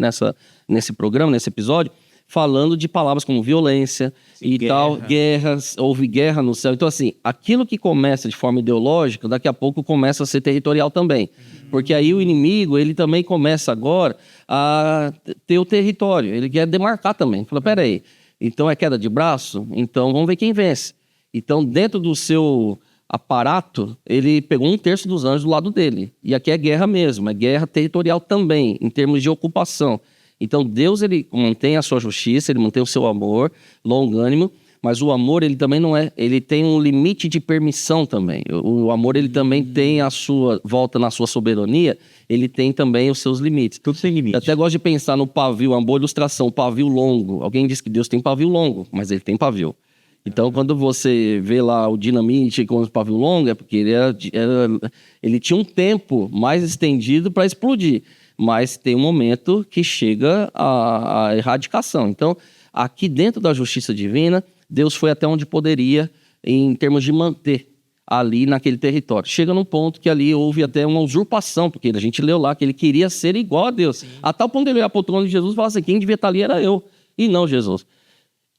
nesse programa, nesse episódio, falando de palavras como violência e guerra. Tal, guerras, houve guerra no céu. Então, assim, aquilo que começa de forma ideológica, daqui a pouco começa a ser territorial também. Porque aí o inimigo, ele também começa agora a ter o território, ele quer demarcar também. Fala, peraí, então é queda de braço? Então vamos ver quem vence. Então, dentro do seu aparato, ele pegou 1/3 dos anjos do lado dele. E aqui é guerra mesmo, é guerra territorial também, em termos de ocupação. Então, Deus, ele mantém a sua justiça, ele mantém o seu amor, longânimo, mas o amor, ele também não é, ele tem um limite de permissão também. O amor, ele também tem a sua, volta na sua soberania, ele tem também os seus limites. Tudo tem limite. Eu até gosto de pensar no pavio, uma boa ilustração, pavio longo. Alguém diz que Deus tem pavio longo, mas ele tem pavio. Então, quando você vê lá o Dinamite com o pavio longo, é porque ele tinha um tempo mais estendido para explodir. Mas tem um momento que chega a erradicação. Então, aqui dentro da justiça divina, Deus foi até onde poderia em termos de manter ali naquele território. Chega num ponto que ali houve até uma usurpação, porque a gente leu lá que ele queria ser igual a Deus. Sim. A tal ponto ele olhar para o trono de Jesus e falar assim, quem devia estar ali era eu, e não Jesus.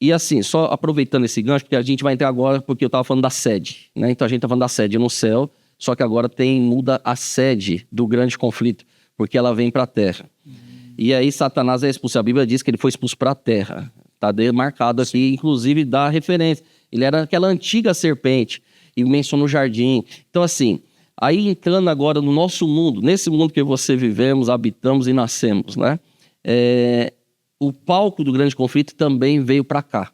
E assim, só aproveitando esse gancho, porque a gente vai entrar agora, porque eu estava falando da sede, né? Então a gente está falando da sede no céu, só que agora muda a sede do grande conflito, porque ela vem para a terra. E aí Satanás é expulso. A Bíblia diz que ele foi expulso para a terra. Está demarcado aqui, inclusive dá referência. Ele era aquela antiga serpente, e menciona o jardim. Então assim, aí entrando agora no nosso mundo, nesse mundo que você vivemos, habitamos e nascemos, né? O palco do grande conflito também veio para cá.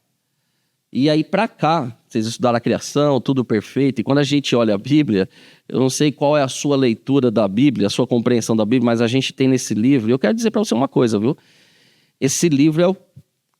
E aí para cá, vocês estudaram a criação, tudo perfeito, e quando a gente olha a Bíblia, eu não sei qual é a sua leitura da Bíblia, a sua compreensão da Bíblia, mas a gente tem nesse livro, e eu quero dizer para você uma coisa, viu? Esse livro é o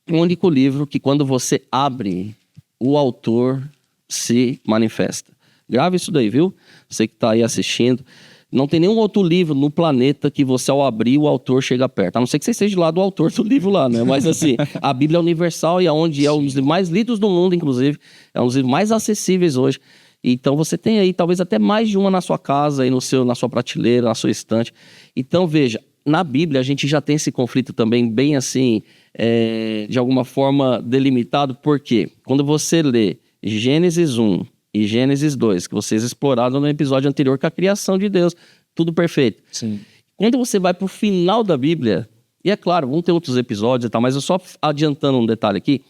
único livro que quando você abre, o autor se manifesta. Grave isso daí, viu? Você que está aí assistindo. Não tem nenhum outro livro no planeta que você, ao abrir, o autor chega perto. A não ser que você esteja do lado do autor do livro lá, né? Mas assim, a Bíblia é universal e é onde é um dos livros mais lidos do mundo, inclusive. É um dos livros mais acessíveis hoje. Então você tem aí talvez até mais de uma na sua casa, aí na sua prateleira, na sua estante. Então veja, na Bíblia a gente já tem esse conflito também bem assim, de alguma forma delimitado. Por quê? Quando você lê Gênesis 1... e Gênesis 2, que vocês exploraram no episódio anterior, com a criação de Deus, tudo perfeito. Sim. Quando você vai para o final da Bíblia, e é claro, vão ter outros episódios e tal, mas eu só adiantando um detalhe aqui,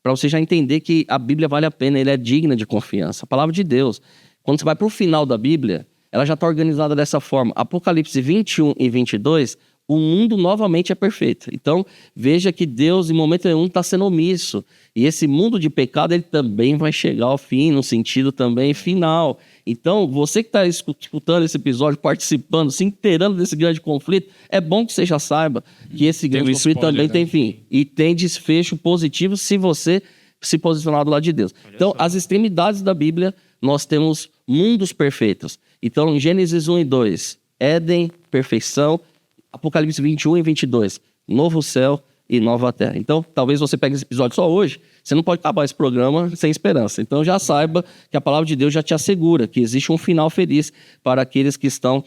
para você já entender que a Bíblia vale a pena, ele é digna de confiança. A palavra de Deus, quando você vai para o final da Bíblia, ela já está organizada dessa forma. Apocalipse 21 e 22, o mundo novamente é perfeito. Então, veja que Deus, em momento nenhum, está sendo omisso. E esse mundo de pecado, ele também vai chegar ao fim, no sentido também final. Então, você que está escutando esse episódio, participando, se inteirando desse grande conflito, é bom que você já saiba que esse grande conflito spoiler, também né? tem fim. E tem desfecho positivo se você se posicionar do lado de Deus. Então, as extremidades da Bíblia, nós temos mundos perfeitos. Então, em Gênesis 1 e 2, Éden, perfeição. Apocalipse 21 e 22, novo céu e nova terra. Então, talvez você pegue esse episódio só hoje, você não pode acabar esse programa sem esperança. Então, já saiba que a palavra de Deus já te assegura que existe um final feliz para aqueles que estão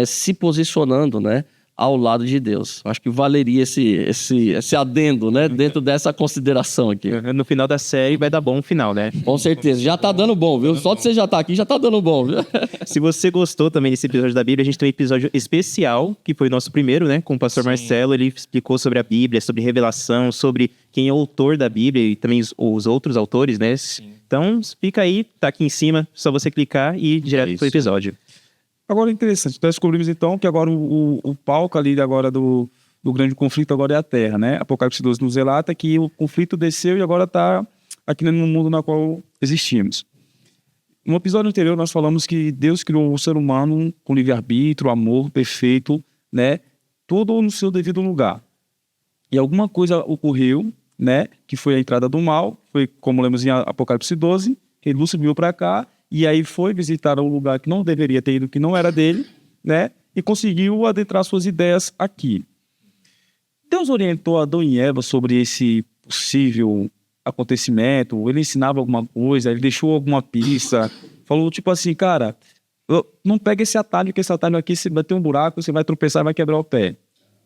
se posicionando, né, ao lado de Deus. Acho que valeria esse adendo, né, dentro dessa consideração aqui. No final da série vai dar bom o final, né? Com certeza, já tá dando bom, viu? Só de você já estar aqui, já tá dando bom, viu? Se você gostou também desse episódio da Bíblia, a gente tem um episódio especial, que foi o nosso primeiro, né? Com o pastor Marcelo, ele explicou sobre a Bíblia, sobre revelação, sobre quem é o autor da Bíblia e também os outros autores, né? Então, fica aí, tá aqui em cima, só você clicar e ir direto pro episódio. Agora é interessante, nós descobrimos então que agora o palco ali agora do grande conflito agora é a Terra, né? Apocalipse 12 nos relata que o conflito desceu e agora está aqui no mundo na qual existimos. No episódio anterior nós falamos que Deus criou o ser humano com livre-arbítrio, amor perfeito, né? Tudo no seu devido lugar. E alguma coisa ocorreu, né? Que foi a entrada do mal, foi como lemos em Apocalipse 12, que Lúcio veio para cá, e aí foi visitar um lugar que não deveria ter ido, que não era dele, né? E conseguiu adentrar suas ideias aqui. Deus orientou Adão e Eva sobre esse possível acontecimento, ele ensinava alguma coisa, ele deixou alguma pista, falou tipo assim, cara, não pega esse atalho, que esse atalho aqui, se bater um buraco, você vai tropeçar e vai quebrar o pé.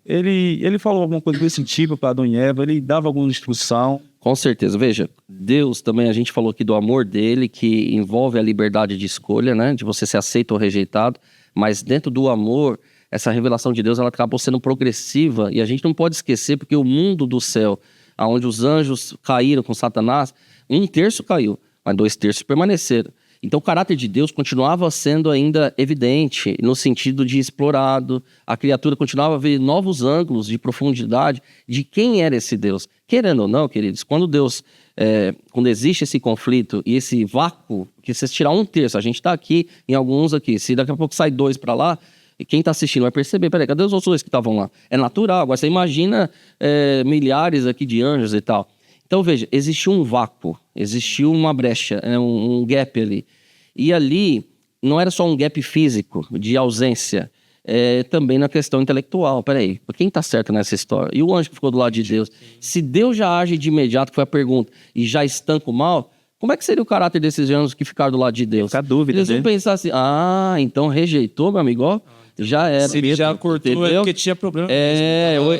Ele falou alguma coisa desse tipo para Adão e Eva, ele dava alguma instrução. Com certeza. Veja, Deus também, a gente falou aqui do amor dele, que envolve a liberdade de escolha, né? De você ser aceito ou rejeitado. Mas dentro do amor, essa revelação de Deus, ela acabou sendo progressiva. E a gente não pode esquecer, porque o mundo do céu, onde os anjos caíram com Satanás, 1/3 caiu, mas 2/3 permaneceram. Então o caráter de Deus continuava sendo ainda evidente, no sentido de explorado. A criatura continuava a ver novos ângulos de profundidade de quem era esse Deus. Querendo ou não, queridos, quando existe esse conflito e esse vácuo, que se tirar 1/3, a gente está aqui, em alguns aqui, se daqui a pouco sai 2 para lá, quem está assistindo vai perceber, peraí, cadê os outros 2 que estavam lá? É natural, agora você imagina milhares aqui de anjos e tal. Então, veja, existiu um vácuo, existiu uma brecha, um gap ali. E ali não era só um gap físico, de ausência, também na questão intelectual. Peraí, quem está certo nessa história? E o anjo que ficou do lado de Deus? Se Deus já age de imediato, que foi a pergunta, e já estanca o mal, como é que seria o caráter desses anjos que ficaram do lado de Deus? Fica a dúvida, eles vão pensar assim, então rejeitou, meu amigo, ó. Já era. Se ele já cortou, entendeu? porque tinha problema.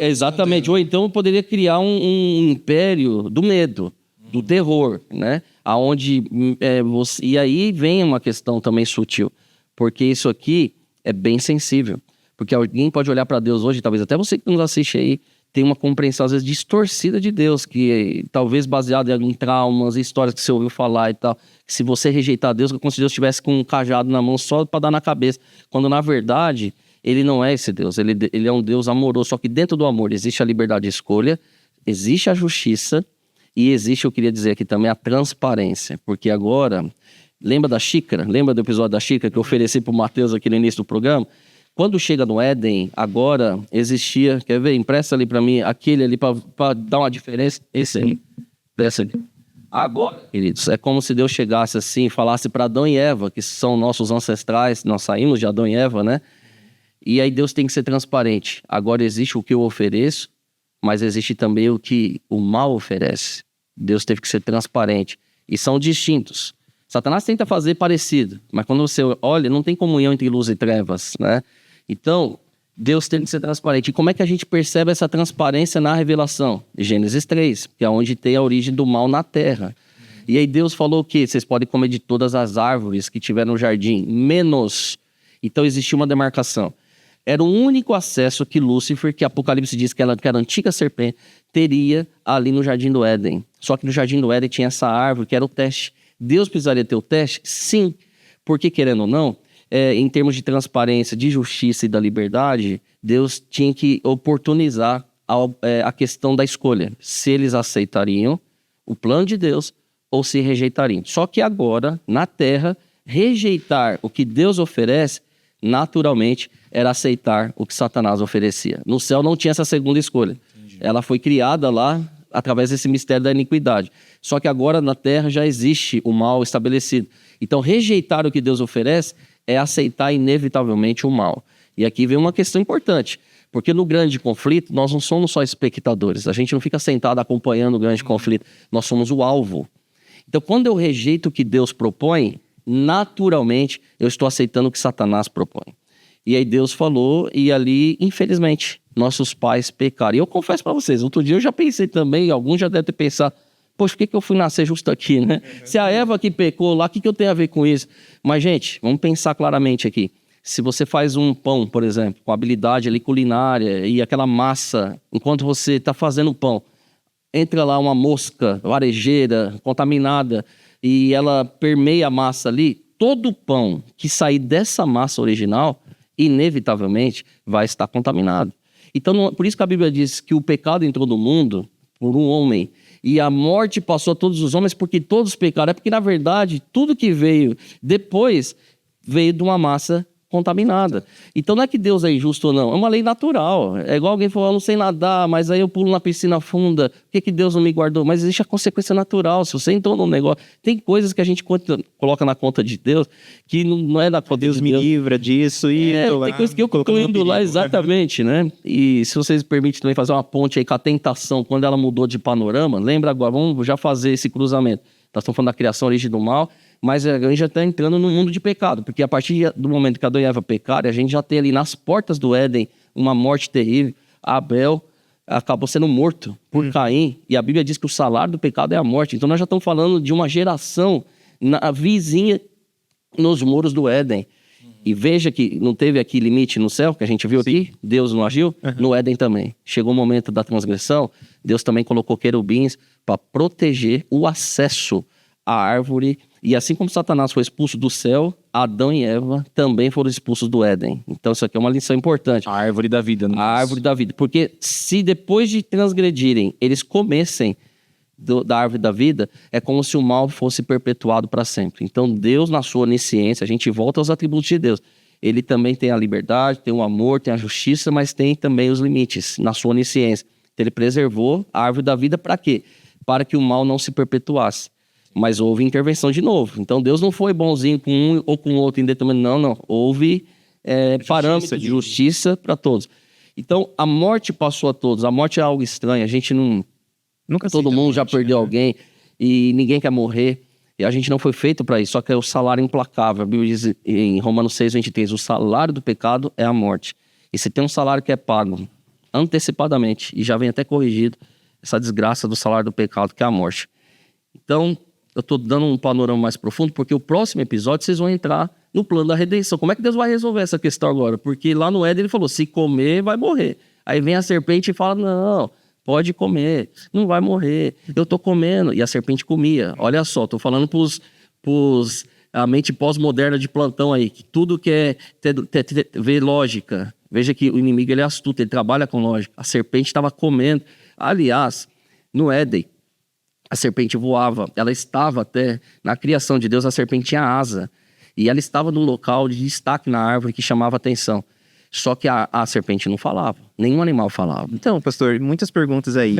Exatamente. Ou então poderia criar um império do medo. do terror, né? Aonde e aí vem uma questão também sutil, porque isso aqui é bem sensível, porque alguém pode olhar para Deus hoje, talvez até você que nos assiste aí, tem uma compreensão às vezes distorcida de Deus, que talvez baseada em traumas, histórias que você ouviu falar e tal, que se você rejeitar Deus, é como se Deus estivesse com um cajado na mão só para dar na cabeça, quando na verdade ele não é esse Deus, ele é um Deus amoroso, só que dentro do amor existe a liberdade de escolha, existe a justiça e existe, eu queria dizer aqui também, a transparência, porque agora, lembra da xícara? Lembra do episódio da xícara que eu ofereci para o Mateus aqui no início do programa? Quando chega no Éden, agora existia, quer ver? Empresta ali para mim, aquele ali para dar uma diferença. Esse aí, dessa ali. Agora, queridos, é como se Deus chegasse assim e falasse para Adão e Eva, que são nossos ancestrais, nós saímos de Adão e Eva, né? E aí Deus tem que ser transparente. Agora existe o que eu ofereço, mas existe também o que o mal oferece. Deus teve que ser transparente. E são distintos. Satanás tenta fazer parecido, mas quando você olha, não tem comunhão entre luz e trevas, né? Então, Deus tem que ser transparente. E como é que a gente percebe essa transparência na revelação? Gênesis 3, que é onde tem a origem do mal na terra. E aí Deus falou o quê? Vocês podem comer de todas as árvores que tiver no jardim, menos. Então existia uma demarcação. Era o único acesso que Lúcifer, que Apocalipse diz que era a antiga serpente, teria ali no Jardim do Éden. Só que no Jardim do Éden tinha essa árvore que era o teste. Deus precisaria ter o teste? Sim. Porque, querendo ou não, em termos de transparência, de justiça e da liberdade, Deus tinha que oportunizar a questão da escolha. Se eles aceitariam o plano de Deus ou se rejeitariam. Só que agora, na Terra, rejeitar o que Deus oferece, naturalmente, era aceitar o que Satanás oferecia. No céu não tinha essa segunda escolha. Entendi. Ela foi criada lá através desse mistério da iniquidade. Só que agora na Terra já existe o mal estabelecido. Então, rejeitar o que Deus oferece é aceitar inevitavelmente o mal. E aqui vem uma questão importante, porque no grande conflito nós não somos só espectadores, a gente não fica sentado acompanhando o grande conflito, nós somos o alvo. Então, quando eu rejeito o que Deus propõe, naturalmente eu estou aceitando o que Satanás propõe. E aí Deus falou, e ali, infelizmente, nossos pais pecaram. E eu confesso para vocês, outro dia eu já pensei também, alguns já devem ter pensado, poxa, por que eu fui nascer justo aqui, né? Se a Eva que pecou lá, o que eu tenho a ver com isso? Mas, gente, vamos pensar claramente aqui. Se você faz um pão, por exemplo, com habilidade ali culinária e aquela massa, enquanto você está fazendo o pão, entra lá uma mosca varejeira, contaminada, e ela permeia a massa ali, todo o pão que sair dessa massa original, inevitavelmente, vai estar contaminado. Então, por isso que a Bíblia diz que o pecado entrou no mundo por um homem, e a morte passou a todos os homens porque todos pecaram. É porque, na verdade, tudo que veio depois veio de uma massa contaminada. Então não é que Deus é injusto ou não, é uma lei natural. É igual alguém falou, eu não sei nadar, mas aí eu pulo na piscina funda, por que Deus não me guardou? Mas existe a consequência natural, se você entrou num negócio, tem coisas que a gente coloca na conta de Deus, que não é da conta Deus de Deus. me livra disso e... Tem coisas que eu estou indo lá, exatamente, né? E se vocês permitem também fazer uma ponte aí com a tentação, quando ela mudou de panorama, lembra agora, vamos já fazer esse cruzamento. Nós estamos falando da criação, origem do mal, mas a gente já está entrando no mundo de pecado, porque a partir do momento que Adão e Eva pecaram, a gente já tem ali nas portas do Éden uma morte terrível. Abel acabou sendo morto por Caim, e a Bíblia diz que o salário do pecado é a morte. Então nós já estamos falando de uma geração vizinha nos muros do Éden. E veja que não teve aqui limite no céu, que a gente viu aqui, Deus não agiu, no Éden também. Chegou o momento da transgressão, Deus também colocou querubins para proteger o acesso à árvore. E assim como Satanás foi expulso do céu, Adão e Eva também foram expulsos do Éden. Então isso aqui é uma lição importante. A árvore da vida. A árvore da vida. Porque se depois de transgredirem, eles comessem da árvore da vida, é como se o mal fosse perpetuado para sempre. Então Deus, na sua onisciência, a gente volta aos atributos de Deus. Ele também tem a liberdade, tem o amor, tem a justiça, mas tem também os limites na sua onisciência. Então, ele preservou a árvore da vida para quê? Para que o mal não se perpetuasse. Mas houve intervenção de novo. Então Deus não foi bonzinho com um ou com o outro em determinado. Não. Houve parâmetros de justiça para todos. Então a morte passou a todos. A morte é algo estranho. A gente não... Nunca todo mundo já perdeu alguém e ninguém quer morrer. E a gente não foi feito para isso. Só que é o salário implacável. A Bíblia diz em Romanos 6:23, o salário do pecado é a morte. E se tem um salário que é pago antecipadamente, e já vem até corrigido, essa desgraça do salário do pecado, que é a morte. Então, eu estou dando um panorama mais profundo, porque o próximo episódio vocês vão entrar no plano da redenção. Como é que Deus vai resolver essa questão agora? Porque lá no Éden ele falou, se comer, vai morrer. Aí vem a serpente e fala, não, pode comer, não vai morrer. Eu estou comendo. E a serpente comia. Olha só, estou falando pros a mente pós-moderna de plantão aí, que tudo quer ver lógica. Veja que o inimigo ele é astuto, ele trabalha com lógica. A serpente estava comendo. Aliás, no Éden, a serpente voava. Ela estava até, na criação de Deus, a serpente tinha asa. E ela estava num local de destaque na árvore que chamava atenção. Só que a serpente não falava. Nenhum animal falava. Então, pastor, muitas perguntas aí.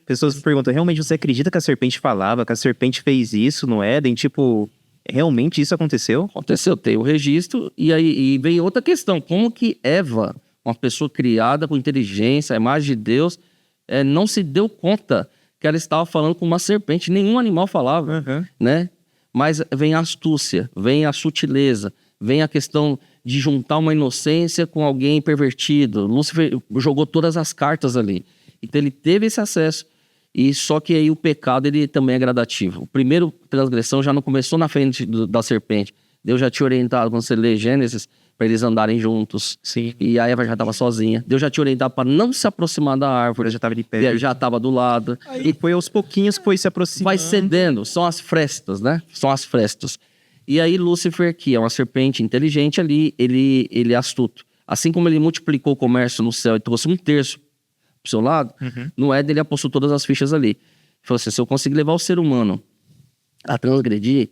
Pessoas perguntam, realmente você acredita que a serpente falava, que a serpente fez isso no Éden? Tipo, realmente isso aconteceu? Aconteceu, tem o registro. E vem outra questão. Como que Eva, uma pessoa criada com inteligência, a imagem de Deus, não se deu conta que ela estava falando com uma serpente? Nenhum animal falava, né? Mas vem a astúcia, vem a sutileza, vem a questão de juntar uma inocência com alguém pervertido. Lúcifer jogou todas as cartas ali. Então ele teve esse acesso. E só que aí o pecado ele também é gradativo. O primeiro transgressão já não começou na frente da serpente. Deus já tinha orientado, quando você lê Gênesis, para eles andarem juntos. Sim. E a Eva já estava sozinha. Deus já tinha orientado para não se aproximar da árvore. Já estava de pé. Já estava do lado. E foi aos pouquinhos que foi se aproximando. Vai cedendo. São as frestas, né? São as frestas. E aí Lúcifer, que é uma serpente inteligente ali, ele é astuto. Assim como ele multiplicou o comércio no céu e trouxe 1/3 pro seu lado, no Éden ele apostou todas as fichas ali. Ele falou assim, se eu conseguir levar o ser humano a transgredir,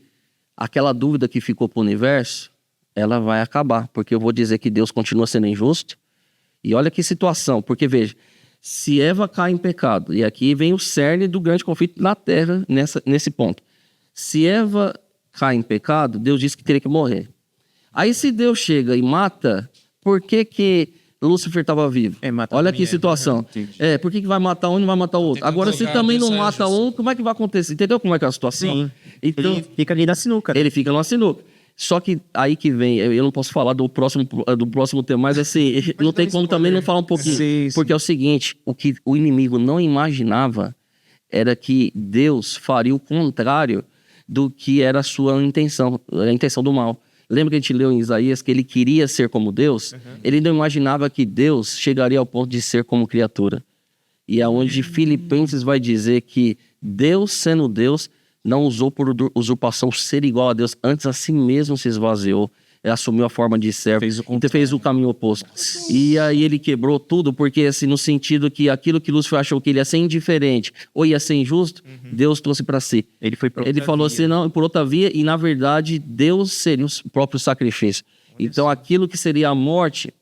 aquela dúvida que ficou pro universo, ela vai acabar. Porque eu vou dizer que Deus continua sendo injusto. E olha que situação, porque veja, se Eva cai em pecado, e aqui vem o cerne do grande conflito na Terra nesse ponto. Se Eva cai em pecado, Deus disse que teria que morrer. Aí se Deus chega e mata, por que Lúcifer estava vivo? Olha que situação. Por que vai matar um e não vai matar o outro? Agora, se também não mata um, como é que vai acontecer? Entendeu como é que é a situação? Sim. Então, Ele fica ali na sinuca. Ele fica numa sinuca. Só que aí que vem, eu não posso falar do próximo tema, mas assim, não tem como também não falar um pouquinho. Sim. Porque é o seguinte, o que o inimigo não imaginava era que Deus faria o contrário do que era a sua intenção, a intenção do mal. Lembra que a gente leu em Isaías que ele queria ser como Deus? Ele não imaginava que Deus chegaria ao ponto de ser como criatura. E é onde Filipenses vai dizer que Deus, sendo Deus, não usou por usurpação ser igual a Deus, antes a si mesmo se esvaziou. Ele assumiu a forma de servo, fez o caminho oposto. E aí ele quebrou tudo, porque assim, no sentido que aquilo que Lúcifer achou que ele ia ser indiferente ou ia ser injusto, Deus trouxe para si. Ele falou assim, não, por outra via, e na verdade Deus seria o próprio sacrifício. Então aquilo que seria a morte,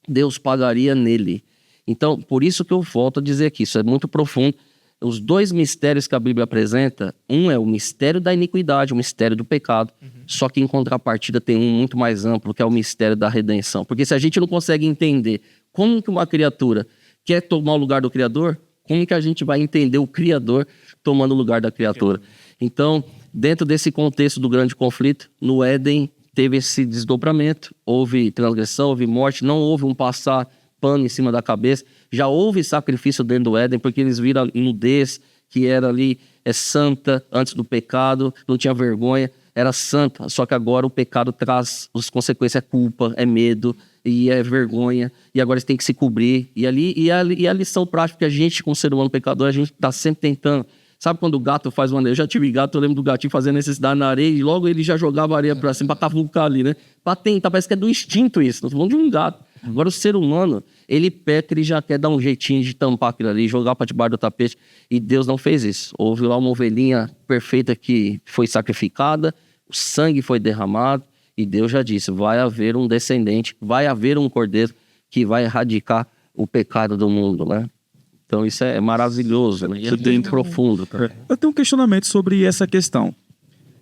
Deus pagaria nele. Então, por isso que eu volto a dizer aqui, isso é muito profundo. Os dois mistérios que a Bíblia apresenta, um é o mistério da iniquidade, o mistério do pecado, só que em contrapartida tem um muito mais amplo, que é o mistério da redenção. Porque se a gente não consegue entender como que uma criatura quer tomar o lugar do Criador, como que a gente vai entender o Criador tomando o lugar da criatura? Então, dentro desse contexto do grande conflito, no Éden teve esse desdobramento, houve transgressão, houve morte, não houve um passar pano em cima da cabeça. Já houve sacrifício dentro do Éden, porque eles viram a nudez que era ali, santa, antes do pecado, não tinha vergonha, era santa. Só que agora o pecado traz as consequências, é culpa, é medo e é vergonha. E agora eles têm que se cobrir. E a lição prática que a gente, como ser humano pecador, a gente está sempre tentando. Sabe quando o gato faz uma... Eu já tive gato, eu lembro do gatinho fazendo necessidade na areia e logo ele já jogava areia para cima, para cavucar ali, né? Para tentar, parece que é do instinto isso, não estou falando de um gato. Agora o ser humano, ele peca, ele já quer dar um jeitinho de tampar aquilo ali, jogar para debaixo do tapete. E Deus não fez isso. Houve lá uma ovelhinha perfeita que foi sacrificada, o sangue foi derramado, e Deus já disse, vai haver um descendente, vai haver um cordeiro que vai erradicar o pecado do mundo, né? Então isso é maravilhoso, né? É bem profundo. Tá? Eu tenho um questionamento sobre essa questão.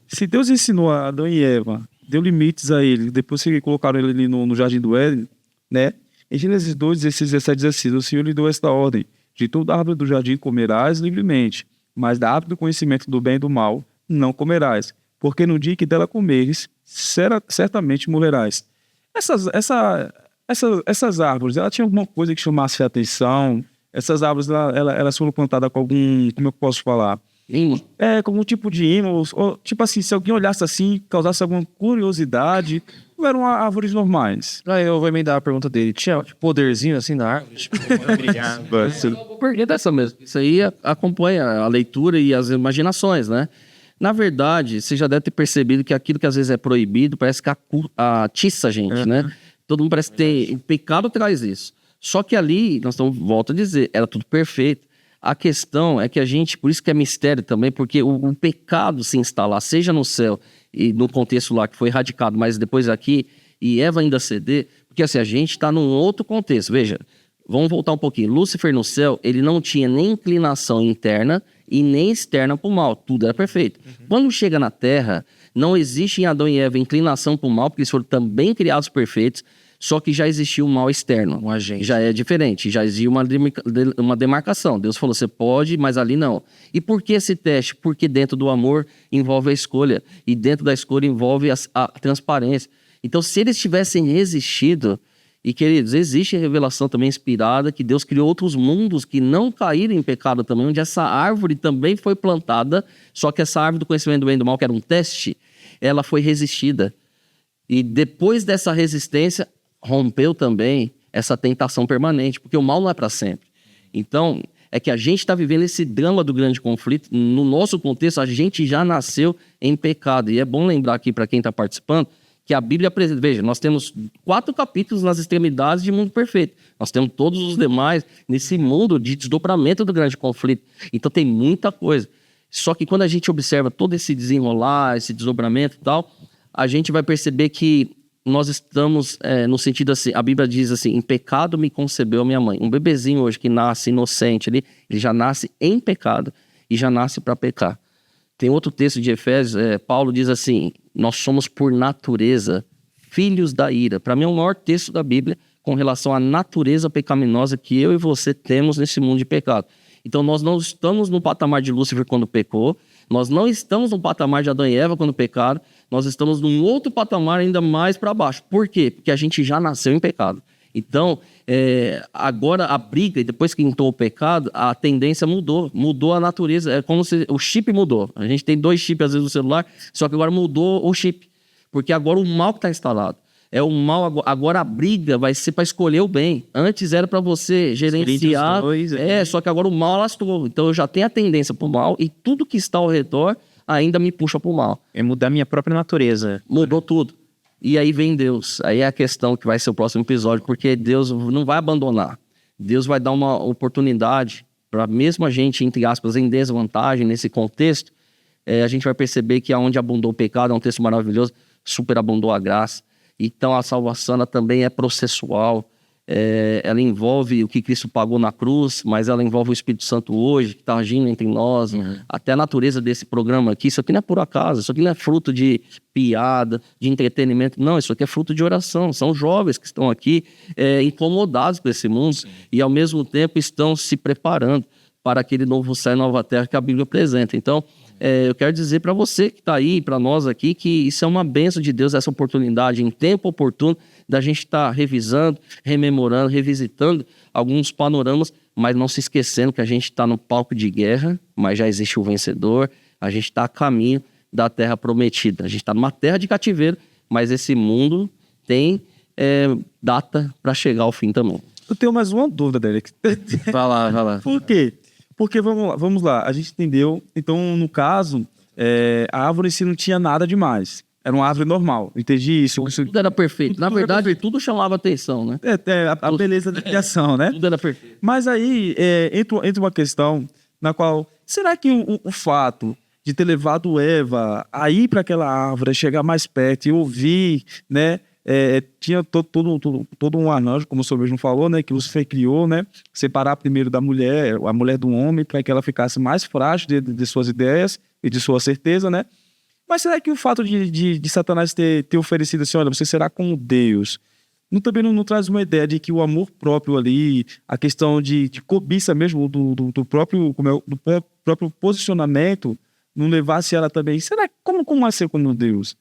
Se Deus ensinou a Adão e Eva, deu limites a ele, depois que colocaram ele ali no Jardim do Éden, né? Em Gênesis 2, 16, 17 diz assim, o Senhor lhe deu esta ordem, de toda árvore do jardim comerás livremente, mas da árvore do conhecimento do bem e do mal não comerás, porque no dia que dela comeres, certamente morrerás. Essas árvores, ela tinha alguma coisa que chamasse a atenção? Essas árvores, elas foram plantadas com algum, como eu posso falar? Imã. como um tipo de imã, ou, tipo assim, se alguém olhasse assim, causasse alguma curiosidade, não eram árvores normais. Aí eu vou emendar a pergunta dele. Tinha poderzinho assim na árvore? Tipo, Vou perder dessa mesmo. Isso aí acompanha a leitura e as imaginações, né? Na verdade, você já deve ter percebido que aquilo que às vezes é proibido parece que atiça a gente, né? Todo mundo parece que tem... O pecado traz isso. Só que ali, nós estamos, volto a dizer, era tudo perfeito. A questão é que a gente, por isso que é mistério também, porque o pecado se instalar, seja no céu e no contexto lá que foi erradicado, mas depois aqui, e Eva ainda ceder, porque assim, a gente está num outro contexto. Veja, vamos voltar um pouquinho. Lúcifer no céu, ele não tinha nem inclinação interna e nem externa para o mal. Tudo era perfeito. Quando chega na Terra, não existe em Adão e Eva inclinação para o mal, porque eles foram também criados perfeitos, só que já existia um mal externo. um agente. Já é diferente, já existia uma demarcação. Deus falou, você pode, mas ali não. E por que esse teste? Porque dentro do amor envolve a escolha. E dentro da escolha envolve a transparência. Então, se eles tivessem resistido... E, queridos, existe revelação também inspirada que Deus criou outros mundos que não caíram em pecado também, onde essa árvore também foi plantada, só que essa árvore do conhecimento do bem e do mal, que era um teste, ela foi resistida. E depois dessa resistência, rompeu também essa tentação permanente, porque o mal não é para sempre. Então, é que a gente está vivendo esse drama do grande conflito. No nosso contexto, a gente já nasceu em pecado. E é bom lembrar aqui para quem está participando, que a Bíblia apresenta. Veja, nós temos 4 capítulos nas extremidades de mundo perfeito. Nós temos todos os demais nesse mundo de desdobramento do grande conflito. Então tem muita coisa. Só que quando a gente observa todo esse desenrolar, esse desdobramento e tal, a gente vai perceber que nós estamos no sentido assim, a Bíblia diz assim, em pecado me concebeu minha mãe. Um bebezinho hoje que nasce inocente ali, ele já nasce em pecado e já nasce para pecar. Tem outro texto de Efésios, Paulo diz assim, nós somos por natureza filhos da ira. Para mim é o maior texto da Bíblia com relação à natureza pecaminosa que eu e você temos nesse mundo de pecado. Então nós não estamos no patamar de Lúcifer quando pecou, nós não estamos no patamar de Adão e Eva quando pecaram, nós estamos num outro patamar ainda mais para baixo. Por quê? Porque a gente já nasceu em pecado. Então, agora a briga, e depois que entrou o pecado, a tendência mudou a natureza, é como se o chip mudou. A gente tem 2 chips às vezes no celular, só que agora mudou o chip, porque agora o mal que está instalado. É o mal, agora a briga vai ser para escolher o bem. Antes era para você gerenciar, só que agora o mal alastrou. Então eu já tenho a tendência para o mal e tudo que está ao redor ainda me puxa para o mal. É mudar minha própria natureza. Mudou tudo. E aí vem Deus. Aí é a questão que vai ser o próximo episódio, porque Deus não vai abandonar. Deus vai dar uma oportunidade para mesmo a gente, entre aspas, em desvantagem nesse contexto, a gente vai perceber que aonde abundou o pecado, é um texto maravilhoso, superabundou a graça. Então a salvação ela também é processual. Ela envolve o que Cristo pagou na cruz, mas ela envolve o Espírito Santo hoje, que está agindo entre nós. Até a natureza desse programa aqui, isso aqui não é por acaso, isso aqui não é fruto de piada, de entretenimento, não, isso aqui é fruto de oração. São jovens que estão aqui incomodados com esse mundo e ao mesmo tempo estão se preparando para aquele novo céu e nova terra que a Bíblia apresenta. Então, eu quero dizer para você que está aí, para nós aqui, que isso é uma bênção de Deus, essa oportunidade em tempo oportuno da gente estar revisando, rememorando, revisitando alguns panoramas, mas não se esquecendo que a gente está no palco de guerra, mas já existe o vencedor, a gente está a caminho da terra prometida. A gente está numa terra de cativeiro, mas esse mundo tem data para chegar ao fim também. Eu tenho mais uma dúvida, Derek. Vai lá. Por quê? Porque, vamos lá, a gente entendeu, então, no caso, a árvore em si não tinha nada demais. Era uma árvore normal, entendi isso. Tudo era perfeito. Na verdade, perfeito. tudo chamava atenção, né? A beleza da criação, né? Tudo era perfeito. Mas aí, entra uma questão na qual, será que o fato de ter levado Eva a ir para aquela árvore, a chegar mais perto e ouvir, né? Tinha todo um arranjo, como o senhor mesmo falou, né, que Lúcifer criou, né, separar primeiro a mulher do homem, para que ela ficasse mais frágil de suas ideias e de sua certeza, né? Mas será que o fato de Satanás ter oferecido assim, olha, você será como Deus, também não traz uma ideia de que o amor próprio ali, a questão de cobiça mesmo do próprio posicionamento, não levasse ela também? Será como é ser como Deus?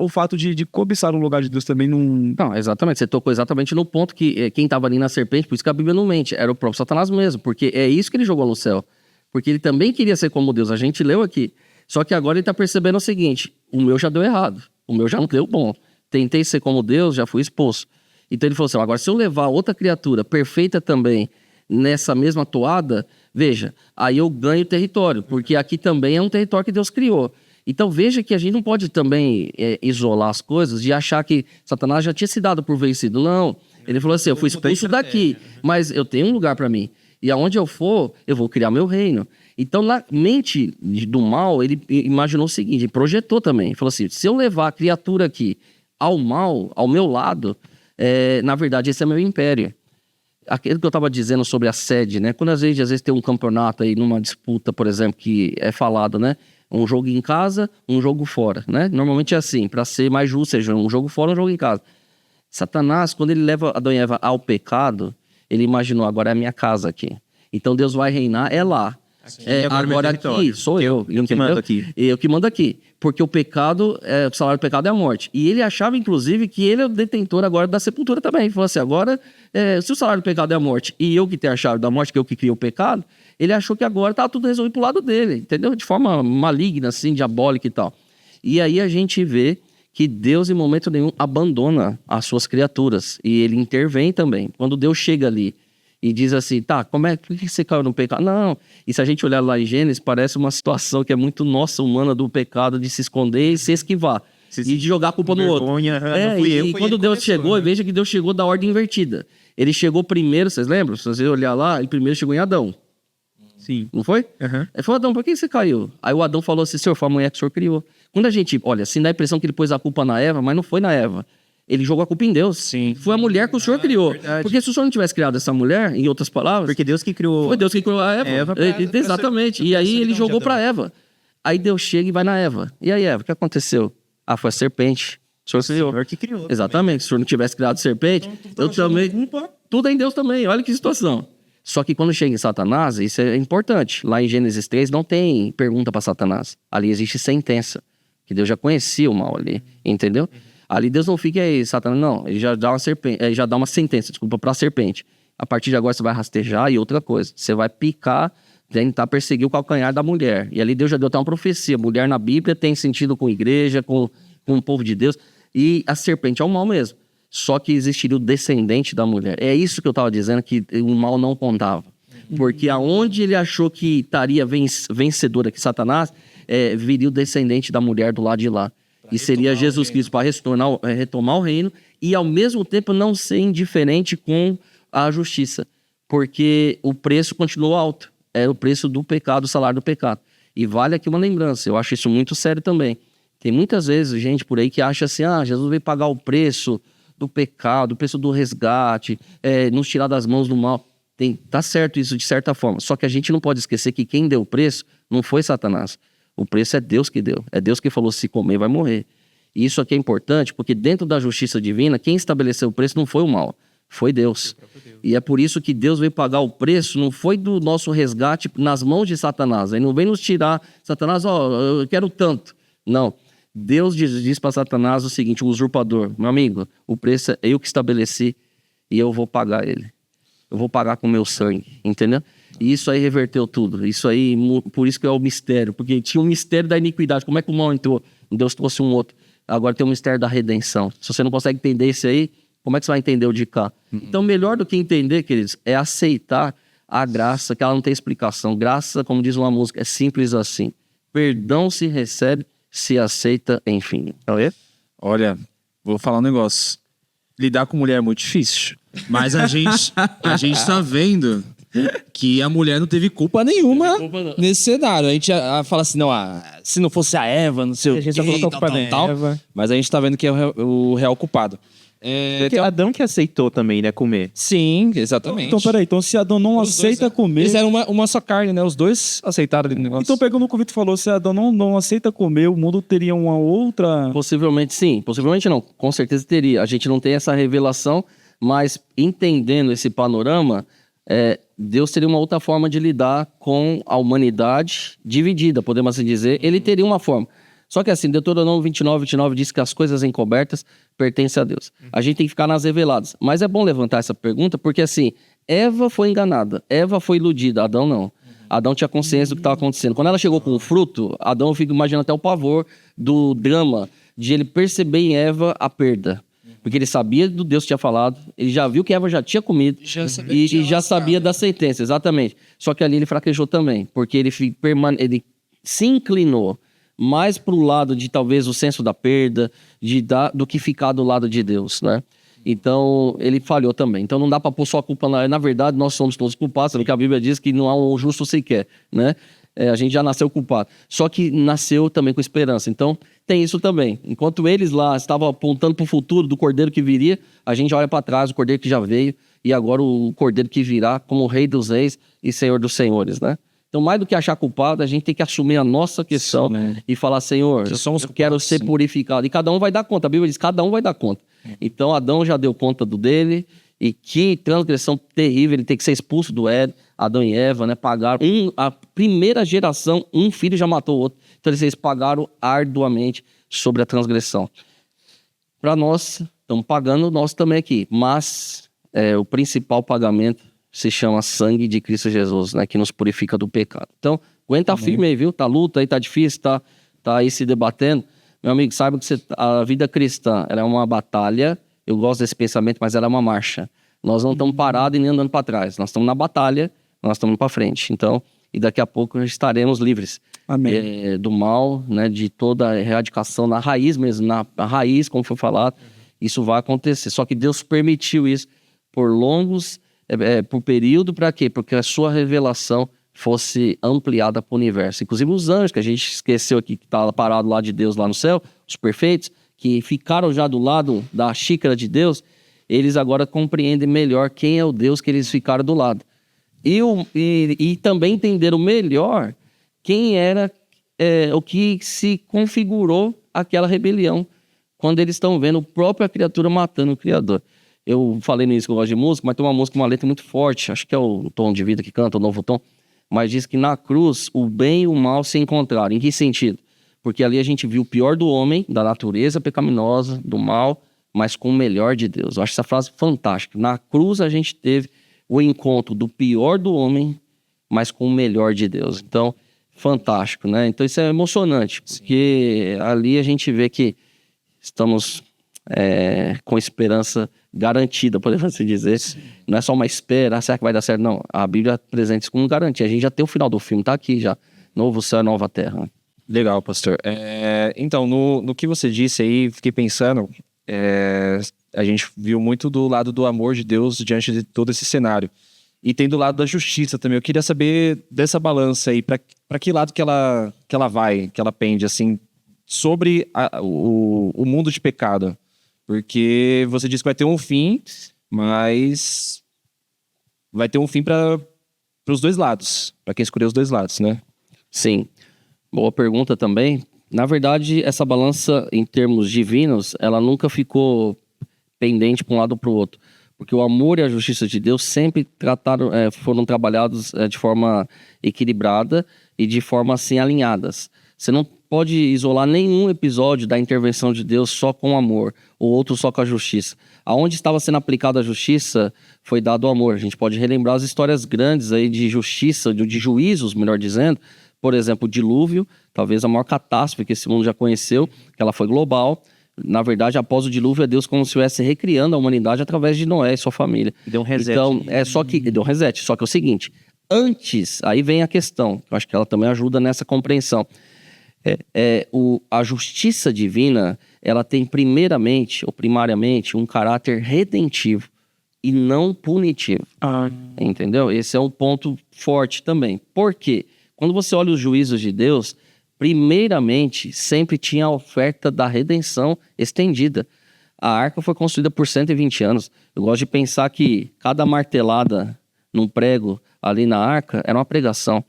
O fato de cobiçar o lugar de Deus também não... Não, exatamente. Você tocou exatamente no ponto que quem estava ali na serpente, por isso que a Bíblia não mente, era o próprio Satanás mesmo, porque é isso que ele jogou no céu. Porque ele também queria ser como Deus. A gente leu aqui. Só que agora ele está percebendo o seguinte: o meu já deu errado. O meu já não deu bom. Tentei ser como Deus, já fui expulso. Então ele falou assim: agora, se eu levar outra criatura perfeita também nessa mesma toada, veja, aí eu ganho território. Porque aqui também é um território que Deus criou. Então veja que a gente não pode também isolar as coisas de achar que Satanás já tinha se dado por vencido. Não. Ele falou assim: eu fui expulso daqui, mas eu tenho um lugar para mim. E aonde eu for, eu vou criar meu reino. Então, na mente do mal, ele imaginou o seguinte, ele projetou também. Ele falou assim: se eu levar a criatura aqui ao mal, ao meu lado, na verdade, esse é meu império. Aquilo que eu estava dizendo sobre a sede, né? Quando às vezes tem um campeonato aí, numa disputa, por exemplo, que é falado, né? Um jogo em casa, um jogo fora, né? Normalmente é assim, para ser mais justo, seja um jogo fora, um jogo em casa. Satanás, quando ele leva Adão e Eva ao pecado, ele imaginou: agora é a minha casa aqui. Então Deus vai reinar, é lá. Agora aqui sou eu que mando aqui. Eu que mando aqui. Porque o pecado, o salário do pecado é a morte. E ele achava, inclusive, que ele é o detentor agora da sepultura também. Ele falou assim: agora, se o salário do pecado é a morte e eu que tenho a chave da morte, que eu que criei o pecado, ele achou que agora estava tudo resolvido pro lado dele, entendeu? De forma maligna, assim, diabólica e tal. E aí a gente vê que Deus, em momento nenhum, abandona as suas criaturas. E ele intervém também. Quando Deus chega ali e diz assim: tá, por que você caiu no pecado? Não, e se a gente olhar lá em Gênesis, parece uma situação que é muito nossa, humana, do pecado, de se esconder e se esquivar. E de jogar a culpa no outro. E quando Deus chegou, veja que Deus chegou da ordem invertida. Ele chegou primeiro, vocês lembram? Se você olhar lá, ele primeiro chegou em Adão. Sim. Não foi? Ele falou: Adão, por que você caiu? Aí o Adão falou assim: senhor, foi a mulher que o senhor criou. Quando a gente olha, assim, dá a impressão que ele pôs a culpa na Eva, mas não foi na Eva. Ele jogou a culpa em Deus. Sim. Foi a mulher que o senhor criou. Verdade. Porque se o senhor não tivesse criado essa mulher, em outras palavras... Porque Deus que criou... Foi Deus que criou a Eva. Exatamente. E aí ele jogou para Eva. Aí Deus chega e vai na Eva. E aí, Eva, o que aconteceu? Ah, foi a serpente. O senhor criou. O senhor que criou. Exatamente. Se o senhor não tivesse criado serpente, eu também... Tudo é em Deus também. Olha que situação. Só que quando chega em Satanás, isso é importante. Lá em Gênesis 3 não tem pergunta para Satanás. Ali existe sentença. Que Deus já conhecia o mal ali. Entendeu? Ali Deus não fica aí, Satanás, não. Ele já dá uma serpente, já dá uma sentença, para a serpente. A partir de agora você vai rastejar e outra coisa. Você vai picar, tentar perseguir o calcanhar da mulher. E ali Deus já deu até uma profecia. Mulher na Bíblia tem sentido com igreja, com o povo de Deus. E a serpente é o mal mesmo. Só que existiria o descendente da mulher. É isso que eu estava dizendo, que o mal não contava. Porque aonde ele achou que estaria vencedor aqui, Satanás, viria o descendente da mulher do lado de lá. E seria Jesus Cristo para retomar o reino e, ao mesmo tempo, não ser indiferente com a justiça. Porque o preço continuou alto. Era o preço do pecado, o salário do pecado. E vale aqui uma lembrança, eu acho isso muito sério também. Tem muitas vezes gente por aí que acha assim: Jesus veio pagar o preço do pecado, o preço do resgate, nos tirar das mãos do mal. Tá certo isso de certa forma. Só que a gente não pode esquecer que quem deu o preço não foi Satanás. O preço é Deus que deu. É Deus que falou: se comer, vai morrer. E isso aqui é importante, porque dentro da justiça divina, quem estabeleceu o preço não foi o mal, foi Deus. E é por isso que Deus veio pagar o preço, não foi do nosso resgate nas mãos de Satanás. Ele não vem nos tirar, Satanás, eu quero tanto. Não. Deus diz para Satanás o seguinte: o usurpador, meu amigo, o preço é eu que estabeleci e eu vou pagar ele. Eu vou pagar com o meu sangue, entendeu? E isso aí reverteu tudo. Isso aí, por isso que é o mistério. Porque tinha um mistério da iniquidade. Como é que o mal entrou? Deus trouxe um outro. Agora tem o mistério da redenção. Se você não consegue entender isso aí, como é que você vai entender o de cá? Então, melhor do que entender, queridos, é aceitar a graça, que ela não tem explicação. Graça, como diz uma música, é simples assim. Perdão se recebe, se aceita, enfim. Olha, vou falar um negócio. Lidar com mulher é muito difícil. Mas a gente tá vendo que a mulher não teve culpa nenhuma nesse cenário. A gente fala assim: não, se não fosse a Eva, não sei o que, a gente já colocou a culpa na Eva. Mas a gente tá vendo que é o real culpado. Porque Adão que aceitou também, né, comer. Sim, exatamente. Então, peraí. Então, se Adão não aceita comer... Eles eram uma só carne, né? Os dois aceitaram o negócio. Então, pegando o que o Vitor falou, se Adão não aceita comer, o mundo teria uma outra... Possivelmente sim, possivelmente não. Com certeza teria. A gente não tem essa revelação, mas entendendo esse panorama, Deus teria uma outra forma de lidar com a humanidade dividida, podemos assim dizer. Ele teria uma forma. Só que assim, Deuteronômio 29 diz que as coisas encobertas pertencem a Deus. A gente tem que ficar nas reveladas. Mas é bom levantar essa pergunta, porque assim, Eva foi enganada, Eva foi iludida, Adão não. Adão tinha consciência do que estava acontecendo. Quando ela chegou com o fruto, Adão fica imaginando até o pavor do drama de ele perceber em Eva a perda. Porque ele sabia do Deus que tinha falado, ele já viu que Eva já tinha comido e já sabia da sentença, exatamente. Só que ali ele fraquejou também, porque ele se inclinou mais para o lado de talvez o senso da perda, do que ficar do lado de Deus, né? Então, ele falhou também. Então, não dá para pôr só a culpa na verdade, nós somos todos culpados, porque a Bíblia diz que não há um justo sequer, né? A gente já nasceu culpado. Só que nasceu também com esperança. Então, tem isso também. Enquanto eles lá estavam apontando para o futuro do cordeiro que viria, a gente olha para trás, o cordeiro que já veio, e agora o cordeiro que virá como rei dos reis e senhor dos senhores, né? Então, mais do que achar culpado, a gente tem que assumir a nossa questão e falar, Senhor, eu quero ser purificado. E cada um vai dar conta. A Bíblia diz, cada um vai dar conta. Então, Adão já deu conta do dele. E que transgressão terrível, ele tem que ser expulso do Éden. Adão e Eva, né, pagaram. A primeira geração, um filho já matou o outro. Então, eles pagaram arduamente sobre a transgressão. Para nós, estamos pagando nós também aqui. Mas o principal pagamento se chama sangue de Cristo Jesus, né, que nos purifica do pecado. Então, aguenta firme aí, viu? Tá luta aí, tá difícil, tá aí se debatendo. Meu amigo, saiba que a vida cristã, ela é uma batalha. Eu gosto desse pensamento, mas ela é uma marcha. Nós não estamos parados e nem andando para trás. Nós estamos na batalha, nós estamos para frente. Então, e daqui a pouco nós estaremos livres do mal, né, de toda a erradicação na raiz mesmo, na raiz, como foi falado. Isso vai acontecer. Só que Deus permitiu isso por longos por período, para quê? Porque a sua revelação fosse ampliada para o universo. Inclusive os anjos, que a gente esqueceu aqui, que estavam parados lá de Deus lá no céu, os perfeitos, que ficaram já do lado da xícara de Deus, eles agora compreendem melhor quem é o Deus que eles ficaram do lado. E também entenderam melhor quem era o que se configurou aquela rebelião, quando eles estão vendo a própria criatura matando o Criador. Eu falei nisso que eu gosto de música, mas tem uma música, uma letra muito forte, acho que é o Tom de Vida que canta, o Novo Tom, mas diz que na cruz o bem e o mal se encontraram. Em que sentido? Porque ali a gente viu o pior do homem, da natureza pecaminosa, do mal, mas com o melhor de Deus. Eu acho essa frase fantástica. Na cruz a gente teve o encontro do pior do homem, mas com o melhor de Deus. Então, fantástico, né? Então isso é emocionante, porque ali a gente vê que estamos com esperança garantida, podemos assim dizer. Sim. Não é só uma espera, será que vai dar certo? Não, a Bíblia apresenta isso como garantia. A gente já tem o final do filme, tá aqui já. Novo céu, nova terra. Legal, pastor. Então, no que você disse aí, fiquei pensando, a gente viu muito do lado do amor de Deus diante de todo esse cenário. E tem do lado da justiça também. Eu queria saber dessa balança aí, para que lado que ela vai, que ela pende, assim, sobre o mundo de pecado. Porque você disse que vai ter um fim, mas vai ter um fim para os dois lados, para quem escolher os dois lados, né? Sim. Boa pergunta também. Na verdade, essa balança em termos divinos, ela nunca ficou pendente para um lado ou para o outro. Porque o amor e a justiça de Deus sempre foram trabalhados de forma equilibrada e de forma assim alinhadas. Você não pode isolar nenhum episódio da intervenção de Deus só com o amor, ou outro só com a justiça. Aonde estava sendo aplicada a justiça, foi dado o amor. A gente pode relembrar as histórias grandes aí de justiça, de juízos, melhor dizendo. Por exemplo, o dilúvio, talvez a maior catástrofe que esse mundo já conheceu, que ela foi global. Na verdade, após o dilúvio, é Deus como se estivesse recriando a humanidade através de Noé e sua família. Deu um reset. Então, deu um reset. Só que é o seguinte, antes, aí vem a questão, eu acho que ela também ajuda nessa compreensão. A justiça divina, ela tem primeiramente ou primariamente um caráter redentivo e não punitivo. Entendeu? Esse é um ponto forte também. Por quê? Quando você olha os juízos de Deus, primeiramente sempre tinha a oferta da redenção estendida. A arca foi construída por 120 anos. Eu gosto de pensar que cada martelada num prego ali na arca era uma pregação.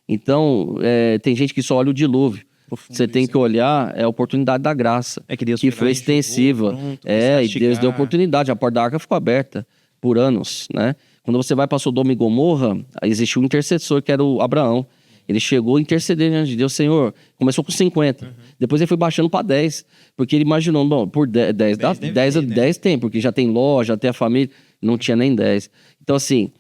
Então, tem gente que só olha o dilúvio. Você tem que olhar a oportunidade da graça, que foi extensiva. E Deus deu oportunidade. A porta da arca ficou aberta por anos, né? Quando você vai para Sodoma e Gomorra, existiu um intercessor que era o Abraão. Ele chegou a interceder diante de Deus. Senhor, começou com 50. Depois ele foi baixando para 10. Porque ele imaginou, bom, por 10 tem, porque já tem loja, já tem a família. Não tinha nem 10. Então, assim,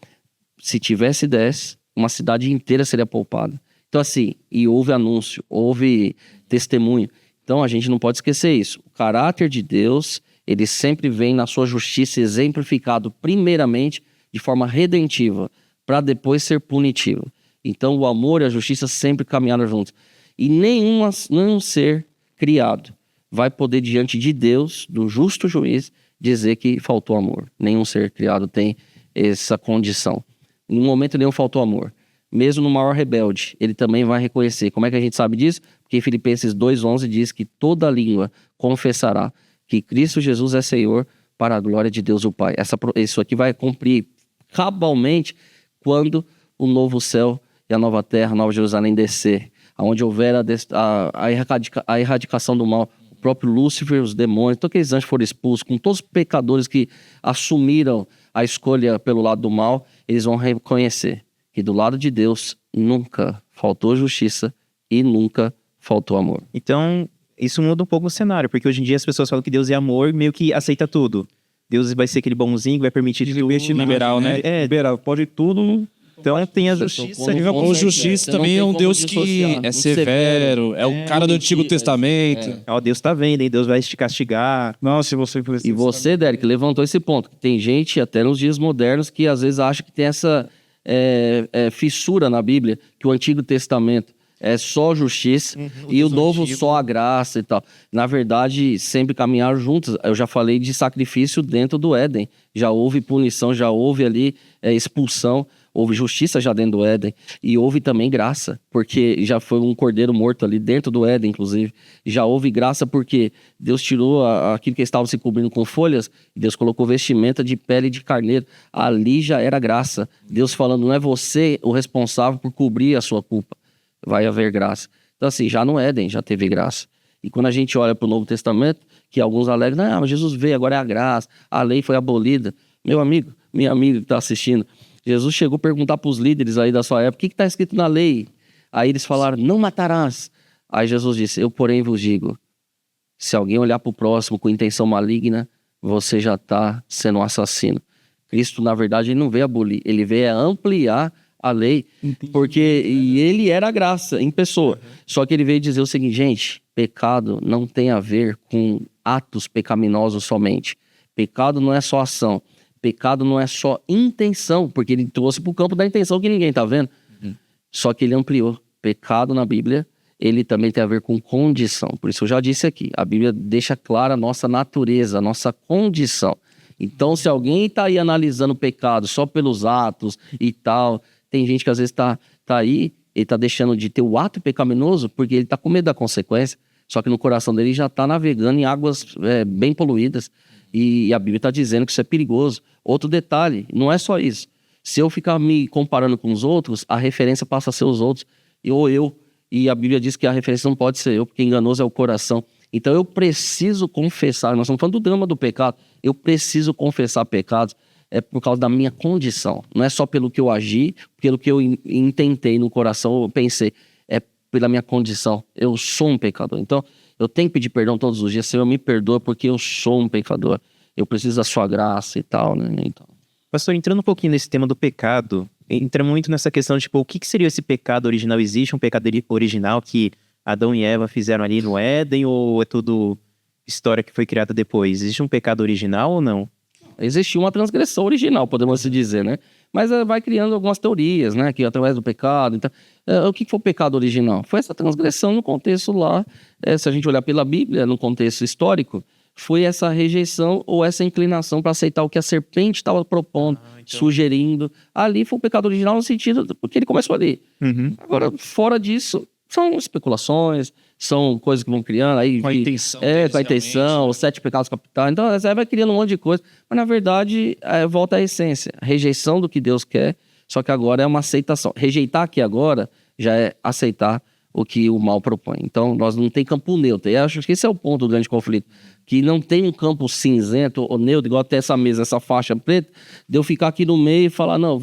se tivesse 10, uma cidade inteira seria poupada. Então assim, e houve anúncio, houve testemunho. Então a gente não pode esquecer isso. O caráter de Deus, ele sempre vem na sua justiça exemplificado primeiramente de forma redentiva, para depois ser punitivo. Então o amor e a justiça sempre caminharam juntos. E nenhum ser criado vai poder diante de Deus, do justo juiz, dizer que faltou amor. Nenhum ser criado tem essa condição. Em momento nenhum faltou amor. Mesmo no maior rebelde, ele também vai reconhecer. Como é que a gente sabe disso? Porque em Filipenses 2,11 diz que toda língua confessará que Cristo Jesus é Senhor para a glória de Deus o Pai. Isso aqui vai cumprir cabalmente quando o novo céu e a nova terra, a nova Jerusalém descer, onde houver a erradicação do mal. O próprio Lúcifer, os demônios, todos aqueles anjos foram expulsos, com todos os pecadores que assumiram a escolha pelo lado do mal, eles vão reconhecer que do lado de Deus nunca faltou justiça e nunca faltou amor. Então, isso muda um pouco o cenário, porque hoje em dia as pessoas falam que Deus é amor e meio que aceita tudo. Deus vai ser aquele bonzinho que vai permitir tudo. Liberal, né? Liberal, pode tudo. Então tem a justiça. O justiça também é um Deus que é severo, é o cara do Antigo Testamento. Ó, Deus tá vendo, hein? Deus vai te castigar. Não, se você... E você, Derek, levantou esse ponto. Tem gente, até nos dias modernos, que às vezes acha que tem essa fissura na Bíblia, que o Antigo Testamento é só justiça e o Novo só a graça e tal. Na verdade, sempre caminharam juntos. Eu já falei de sacrifício dentro do Éden. Já houve punição, já houve ali expulsão. Houve justiça já dentro do Éden e houve também graça, porque já foi um cordeiro morto ali dentro do Éden, inclusive. Já houve graça porque Deus tirou aquilo que estava se cobrindo com folhas e Deus colocou vestimenta de pele de carneiro. Ali já era graça. Deus falando, não é você o responsável por cobrir a sua culpa. Vai haver graça. Então assim, já no Éden já teve graça. E quando a gente olha para o Novo Testamento, que alguns alegam, não, mas Jesus veio, agora é a graça, a lei foi abolida. Meu amigo, minha amiga que está assistindo, Jesus chegou a perguntar para os líderes aí da sua época, o que está escrito na lei? Aí eles falaram, não matarás. Aí Jesus disse, eu porém vos digo, se alguém olhar para o próximo com intenção maligna, você já está sendo um assassino. Cristo, na verdade, ele não veio abolir, ele veio ampliar a lei, porque ele era a graça em pessoa. Só que ele veio dizer o seguinte, gente, pecado não tem a ver com atos pecaminosos somente. Pecado não é só ação. Pecado não é só intenção, porque ele trouxe para o campo da intenção que ninguém está vendo. Só que ele ampliou. Pecado na Bíblia, ele também tem a ver com condição. Por isso eu já disse aqui, a Bíblia deixa clara a nossa natureza, a nossa condição. Então, se alguém está aí analisando o pecado só pelos atos e tal, tem gente que às vezes está aí, ele está deixando de ter o ato pecaminoso porque ele está com medo da consequência. Só que no coração dele já está navegando em águas bem poluídas. E a Bíblia está dizendo que isso é perigoso. Outro detalhe, não é só isso. Se eu ficar me comparando com os outros, a referência passa a ser os outros, ou eu. E a Bíblia diz que a referência não pode ser eu, porque enganoso é o coração. Então eu preciso confessar, nós estamos falando do drama do pecado, eu preciso confessar pecados, é por causa da minha condição. Não é só pelo que eu agi, pelo que eu intentei no coração, eu pensei, é pela minha condição. Eu sou um pecador. Então eu tenho que pedir perdão todos os dias. Senhor, me perdoa porque eu sou um pecador. Eu preciso da sua graça e tal, né? Então... Pastor, entrando um pouquinho nesse tema do pecado, entra muito nessa questão de, tipo, o que seria esse pecado original? Existe um pecado original que Adão e Eva fizeram ali no Éden ou é tudo história que foi criada depois? Existe um pecado original ou não? Existiu uma transgressão original, podemos assim dizer, né? Mas vai criando algumas teorias, né? Que através do pecado... Então, o que foi o pecado original? Foi essa transgressão no contexto lá, se a gente olhar pela Bíblia, no contexto histórico, foi essa rejeição ou essa inclinação para aceitar o que a serpente estava propondo, sugerindo. Ali foi o pecado original no sentido porque ele começou ali. Agora, fora disso, são especulações, são coisas que vão criando. Aí, com a intenção. Com a intenção, os 7 pecados capitais. Então, você vai criando um monte de coisa. Mas, na verdade, volta à essência. A rejeição do que Deus quer, só que agora é uma aceitação. Rejeitar aqui agora já é aceitar o que o mal propõe. Então, nós não tem campo neutro. E acho que esse é o ponto do grande conflito. Que não tem um campo cinzento ou neutro, igual até essa mesa, essa faixa preta, de eu ficar aqui no meio e falar, não,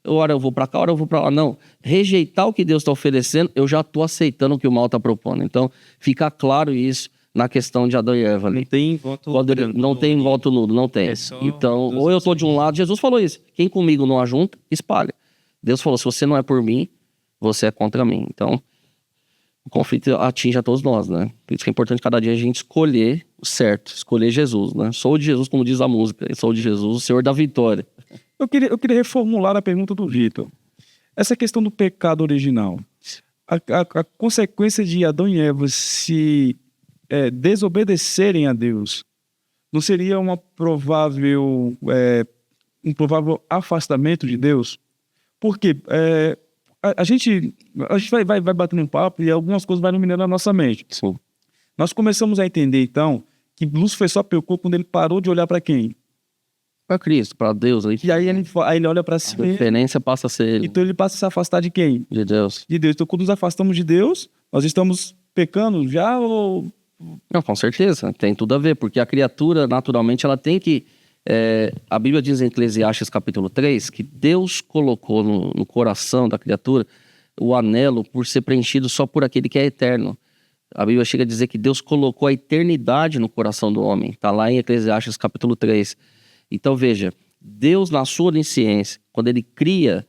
hora eu vou para cá, hora eu vou para lá. Não, rejeitar o que Deus está oferecendo, eu já estou aceitando o que o mal está propondo. Então, fica claro isso na questão de Adão e Eva. Não tem voto nulo. Não tem voto nulo, não tem. Então, ou eu estou de um lado, Jesus falou isso, quem comigo não ajunta, espalha. Deus falou, se você não é por mim, você é contra mim. Então, o conflito atinge a todos nós, né? Por isso que é importante cada dia a gente escolher o certo, escolher Jesus, né? Sou de Jesus, como diz a música, sou de Jesus, o Senhor da vitória. Eu queria reformular a pergunta do Vitor. Essa questão do pecado original, a consequência de Adão e Eva se desobedecerem a Deus, não seria um provável afastamento de Deus? Porque a gente vai batendo um papo e algumas coisas vão iluminando a nossa mente. Sim. Nós começamos a entender, então, que Lúcifer só pecou quando ele parou de olhar para quem? Para Cristo, para Deus. E aí ele olha para si A mesmo. referência passa a ser ele, Então ele passa a se afastar de quem? de Deus. De Deus. Então quando nos afastamos de Deus, nós estamos pecando já ou... Não, com certeza, tem tudo a ver, porque a criatura, naturalmente, ela tem que... a Bíblia diz em Eclesiastes capítulo 3 que Deus colocou no coração da criatura o anelo por ser preenchido só por aquele que é eterno. A Bíblia chega a dizer que Deus colocou a eternidade no coração do homem. Está lá em Eclesiastes capítulo 3. Então veja, Deus na sua onisciência, quando ele cria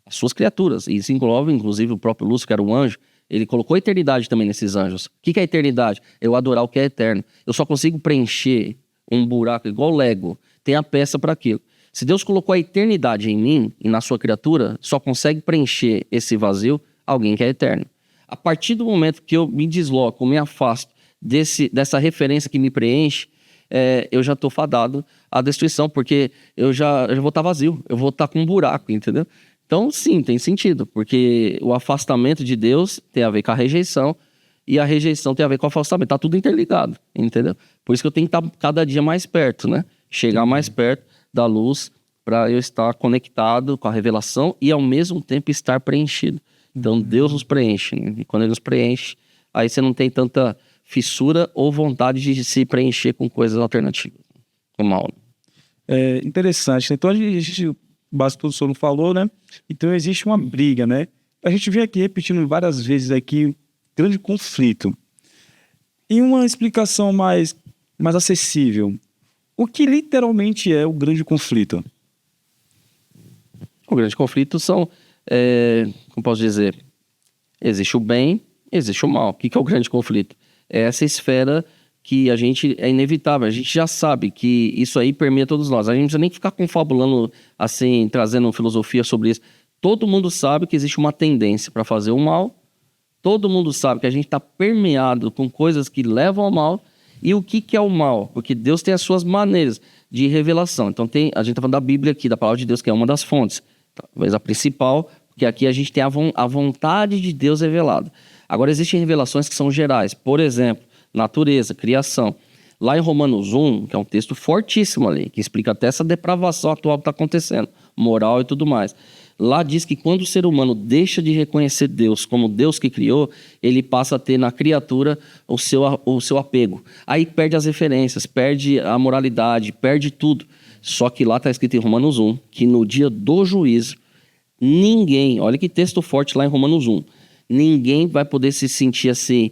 as suas criaturas, e isso engloba inclusive o próprio Lúcifer, que era um anjo, ele colocou a eternidade também nesses anjos. O que é a eternidade? Eu adorar o que é eterno. Eu só consigo preencher um buraco igual Lego. Tem a peça para aquilo. Se Deus colocou a eternidade em mim e na sua criatura, só consegue preencher esse vazio alguém que é eterno. A partir do momento que eu me desloco, me afasto dessa referência que me preenche, eu já estou fadado à destruição, porque eu já vou estar vazio, eu vou estar com um buraco, entendeu? Então, sim, tem sentido, porque o afastamento de Deus tem a ver com a rejeição, e a rejeição tem a ver com o afastamento, está tudo interligado, entendeu? Por isso que eu tenho que estar cada dia mais perto, né? Chegar mais perto da luz para eu estar conectado com a revelação e, ao mesmo tempo, estar preenchido. Então, Deus nos preenche, né? E quando Ele nos preenche, aí você não tem tanta fissura ou vontade de se preencher com coisas alternativas, com mal. Interessante. Então a gente base tudo o senhor não falou, né? Então existe uma briga, né? A gente vem aqui repetindo várias vezes aqui, grande conflito. E uma explicação mais acessível. O que literalmente é o grande conflito? O grande conflito são, como posso dizer, existe o bem, existe o mal. O que é o grande conflito? É essa esfera que a gente é inevitável, a gente já sabe que isso aí permeia todos nós. A gente não precisa nem ficar confabulando, assim, trazendo filosofia sobre isso. Todo mundo sabe que existe uma tendência para fazer o mal, todo mundo sabe que a gente está permeado com coisas que levam ao mal. E o que é o mal? Porque Deus tem as suas maneiras de revelação. Então a gente está falando da Bíblia aqui, da palavra de Deus, que é uma das fontes. Talvez a principal, porque aqui a gente tem a vontade de Deus revelada. Agora, existem revelações que são gerais. Por exemplo, natureza, criação. Lá em Romanos 1, que é um texto fortíssimo ali, que explica até essa depravação atual que está acontecendo, moral e tudo mais. Lá diz que quando o ser humano deixa de reconhecer Deus como Deus que criou, ele passa a ter na criatura o seu apego. Aí perde as referências, perde a moralidade, perde tudo. Só que lá está escrito em Romanos 1, que no dia do juízo, ninguém, olha que texto forte lá em Romanos 1, ninguém vai poder se sentir assim,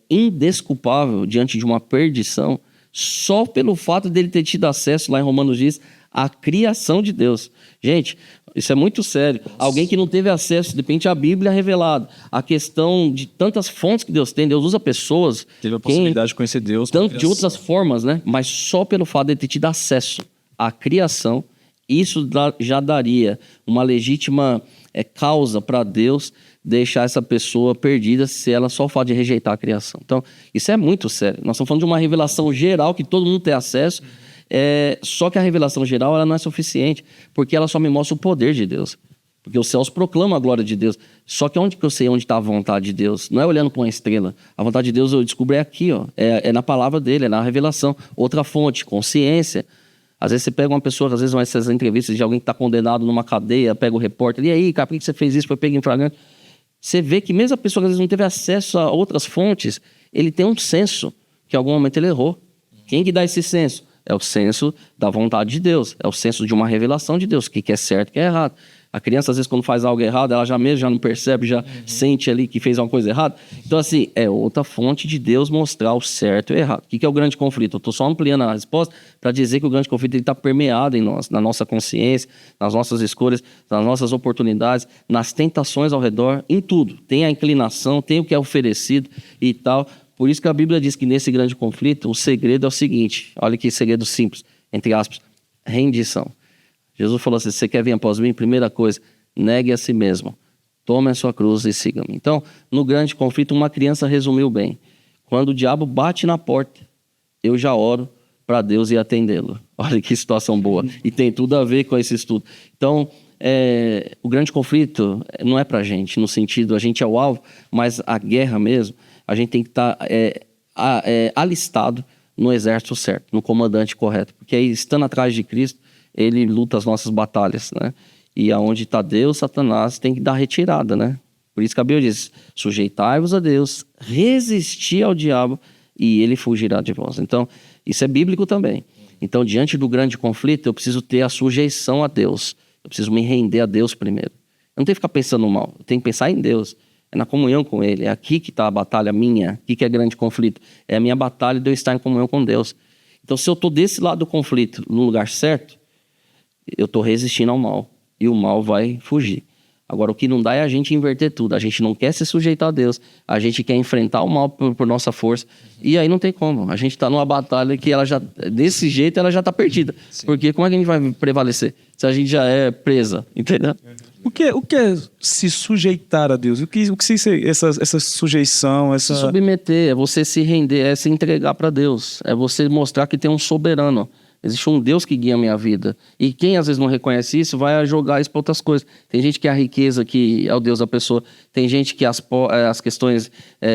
indesculpável diante de uma perdição, só pelo fato dele ter tido acesso, lá em Romanos diz, à criação de Deus. Gente, isso é muito sério. Alguém que não teve acesso, de repente, à Bíblia revelada, a questão de tantas fontes que Deus tem, Deus usa pessoas... Teve a possibilidade de conhecer Deus. Tanto de outras formas, né? Mas só pelo fato de ter tido acesso à criação, isso já daria uma legítima causa para Deus deixar essa pessoa perdida se ela só o fato de rejeitar a criação. Então, isso é muito sério. Nós estamos falando de uma revelação geral que todo mundo tem acesso, só que a revelação geral ela não é suficiente, porque ela só me mostra o poder de Deus. Porque os céus proclamam a glória de Deus. Só que onde que eu sei onde está a vontade de Deus? Não é olhando para uma estrela. A vontade de Deus eu descubro aqui, ó. É na palavra dele, é na revelação. Outra fonte, consciência. Às vezes você pega uma pessoa, às vezes essas entrevistas de alguém que está condenado numa cadeia, pega o repórter, e aí, cara, por que você fez isso? Foi pego em flagrante. Você vê que mesmo a pessoa que às vezes não teve acesso a outras fontes, ele tem um senso que em algum momento ele errou. Quem que dá esse senso? É o senso da vontade de Deus, é o senso de uma revelação de Deus, o que é certo e o que é errado. A criança, às vezes, quando faz algo errado, ela já mesmo já não percebe, já sente ali que fez uma coisa errada. Então, assim, é outra fonte de Deus mostrar o certo e o errado. O que é o grande conflito? Eu estou só ampliando a resposta para dizer que o grande conflito está permeado em nós, na nossa consciência, nas nossas escolhas, nas nossas oportunidades, nas tentações ao redor, em tudo. Tem a inclinação, tem o que é oferecido e tal. Por isso que a Bíblia diz que nesse grande conflito, o segredo é o seguinte, olha que segredo simples, entre aspas, rendição. Jesus falou assim, se você quer vir após mim, primeira coisa, negue a si mesmo, tome a sua cruz e siga-me. Então, no grande conflito, uma criança resumiu bem. Quando o diabo bate na porta, eu já oro para Deus ir atendê-lo. Olha que situação boa. E tem tudo a ver com esse estudo. Então, o grande conflito não é para a gente, no sentido, a gente é o alvo, mas a guerra mesmo, a gente tem que estar alistado no exército certo, no comandante correto. Porque aí, estando atrás de Cristo, ele luta as nossas batalhas, né? E aonde está Deus, Satanás tem que dar retirada, né? Por isso que a Bíblia diz, sujeitai-vos a Deus, resistir ao diabo e ele fugirá de vós. Então, isso é bíblico também. Então, diante do grande conflito, eu preciso ter a sujeição a Deus. Eu preciso me render a Deus primeiro. Eu não tenho que ficar pensando no mal, eu tenho que pensar em Deus. É na comunhão com Ele, é aqui que está a batalha minha, aqui que é grande conflito. É a minha batalha de eu estar em comunhão com Deus. Então, se eu estou desse lado do conflito, no lugar certo, eu estou resistindo ao mal. E o mal vai fugir. Agora, o que não dá é a gente inverter tudo. A gente não quer se sujeitar a Deus. A gente quer enfrentar o mal por nossa força. E aí não tem como. A gente está numa batalha que ela já, desse jeito, ela já está perdida. Sim. Porque como é que a gente vai prevalecer? Se a gente já é presa, entendeu? O que é se sujeitar a Deus? O que essa sujeição, Se submeter, é você se render, é se entregar para Deus. É você mostrar que tem um soberano. Existe um Deus que guia a minha vida. E quem às vezes não reconhece isso, vai jogar isso para outras coisas. Tem gente que é a riqueza que é o Deus da pessoa. Tem gente que as questões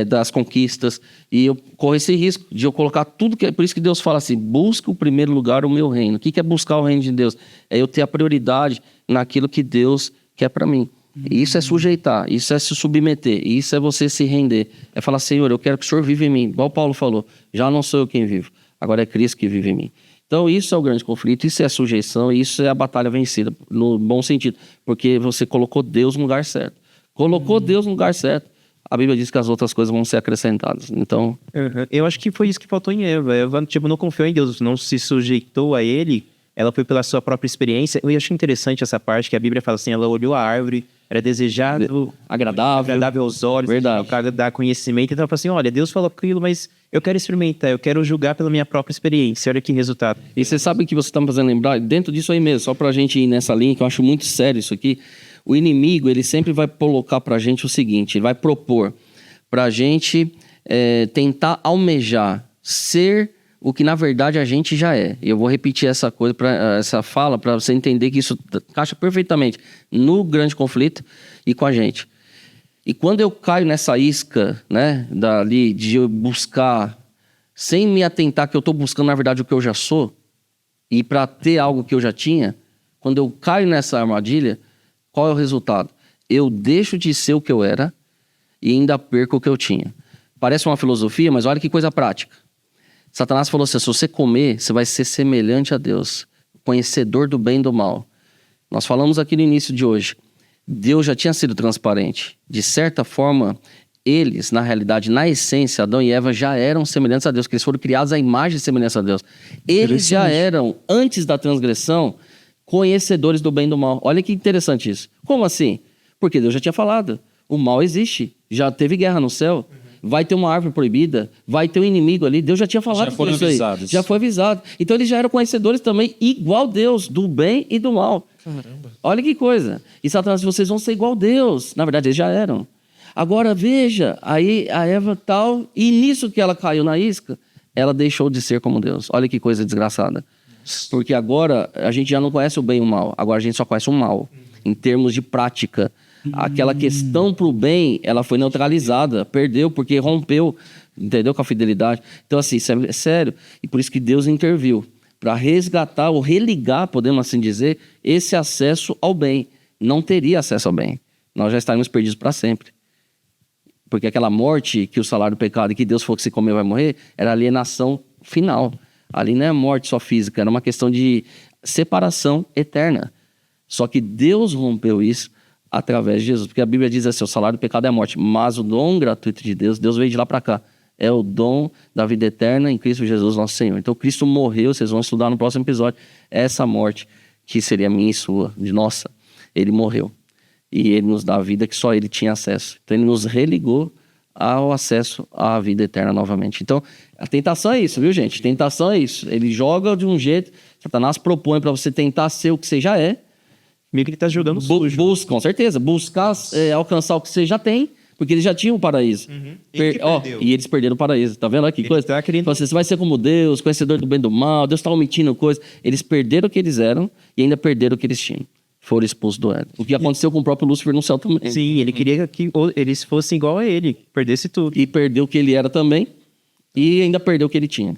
das conquistas. E eu corro esse risco de eu colocar tudo que... Por isso que Deus fala assim, busca o primeiro lugar o meu reino. O que é buscar o reino de Deus? É eu ter a prioridade naquilo que Deus quer para mim. E isso é sujeitar, isso é se submeter, isso é você se render. É falar, Senhor, eu quero que o Senhor viva em mim. Igual Paulo falou, já não sou eu quem vivo, agora é Cristo que vive em mim. Então isso é o grande conflito, isso é a sujeição, isso é a batalha vencida, no bom sentido. Porque você colocou Deus no lugar certo. Colocou Deus no lugar certo. A Bíblia diz que as outras coisas vão ser acrescentadas. Então... Eu acho que foi isso que faltou em Eva. Eva, não confiou em Deus, não se sujeitou a ele. Ela foi pela sua própria experiência. Eu acho interessante essa parte que a Bíblia fala assim, ela olhou a árvore, era desejado, agradável aos olhos, verdade, para dar conhecimento. Então ela falou assim, olha, Deus falou aquilo, mas eu quero experimentar, eu quero julgar pela minha própria experiência. Olha que resultado. E você sabe que você está me fazendo lembrar, dentro disso aí mesmo, só para a gente ir nessa linha, que eu acho muito sério isso aqui, o inimigo, ele sempre vai colocar para a gente o seguinte, ele vai propor para a gente tentar almejar ser o que na verdade a gente já é. E eu vou repetir essa fala para você entender que isso encaixa perfeitamente no grande conflito e com a gente. E quando eu caio nessa isca, né, dali de eu buscar, sem me atentar que eu estou buscando na verdade o que eu já sou, e para ter algo que eu já tinha, quando eu caio nessa armadilha, qual é o resultado? Eu deixo de ser o que eu era e ainda perco o que eu tinha. Parece uma filosofia, mas olha que coisa prática. Satanás falou assim, se você comer, você vai ser semelhante a Deus, conhecedor do bem e do mal. Nós falamos aqui no início de hoje, Deus já tinha sido transparente. De certa forma, eles, na realidade, na essência, Adão e Eva já eram semelhantes a Deus, porque eles foram criados à imagem e semelhança a Deus. Eles já eram, antes da transgressão, conhecedores do bem e do mal. Olha que interessante isso. Como assim? Porque Deus já tinha falado, o mal existe, já teve guerra no céu. Vai ter uma árvore proibida, vai ter um inimigo ali. Deus já tinha falado isso aí. Já foi avisado. Então eles já eram conhecedores também, igual Deus, do bem e do mal. Caramba. Olha que coisa. E Satanás, vocês vão ser igual Deus. Na verdade, eles já eram. Agora, veja, aí a Eva tal, e nisso que ela caiu na isca, ela deixou de ser como Deus. Olha que coisa desgraçada. Porque agora a gente já não conhece o bem e o mal. Agora a gente só conhece o mal, em termos de prática. Aquela questão pro bem, ela foi neutralizada, perdeu porque rompeu, entendeu, com a fidelidade. Então assim, isso é sério. E por isso que Deus interviu, para resgatar ou religar, podemos assim dizer, esse acesso ao bem. Não teria acesso ao bem. Nós já estaríamos perdidos para sempre. Porque aquela morte, que o salário do pecado, e que Deus falou que se comer vai morrer, era alienação final. Ali não é morte só física, era uma questão de separação eterna. Só que Deus rompeu isso através de Jesus. Porque a Bíblia diz assim, o salário do pecado é a morte, mas o dom gratuito de Deus, Deus veio de lá para cá. É o dom da vida eterna em Cristo Jesus, nosso Senhor. Então, Cristo morreu, vocês vão estudar no próximo episódio, essa morte, que seria minha e sua, de nossa, ele morreu. E ele nos dá a vida que só ele tinha acesso. Então, ele nos religou ao acesso à vida eterna novamente. Então, a tentação é isso, viu, gente? Tentação é isso. Ele joga de um jeito, Satanás propõe para você tentar ser o que você já é. Meio que ele tá jogando sujo. Busca, com certeza. Buscar alcançar o que você já tem, porque eles já tinham o paraíso. Ele que perdeu. E eles perderam o paraíso. Tá vendo? Olha que Ele coisa. tá querendo- Você vai ser como Deus, conhecedor do bem e do mal. Deus está omitindo coisas. Eles perderam o que eles eram e ainda perderam o que eles tinham. Foram expulsos do Éden. O que aconteceu com o próprio Lúcifer no céu também. Sim, ele queria que eles fossem igual a ele, perdesse tudo. E perdeu o que ele era também. E ainda perdeu o que ele tinha.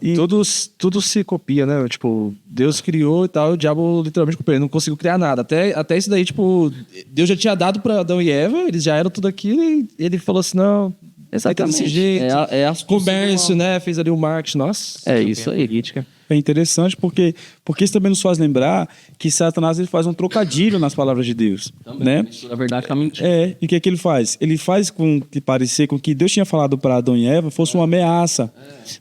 E tudo se copia, né? Tipo, Deus criou e tal, e o diabo literalmente copiou. Ele não conseguiu criar nada. Até isso daí, tipo, Deus já tinha dado pra Adão e Eva, eles já eram tudo aquilo, e ele falou assim: não, Exatamente. desse jeito. É a Comércio, né? Fez ali o marketing. Nossa. É isso aí. Política. É interessante porque isso também nos faz lembrar que Satanás ele faz um trocadilho nas palavras de Deus, né? Na verdade, com a mentira. E o que ele faz? Ele faz com que parecer com que Deus tinha falado para Adão e Eva fosse uma ameaça,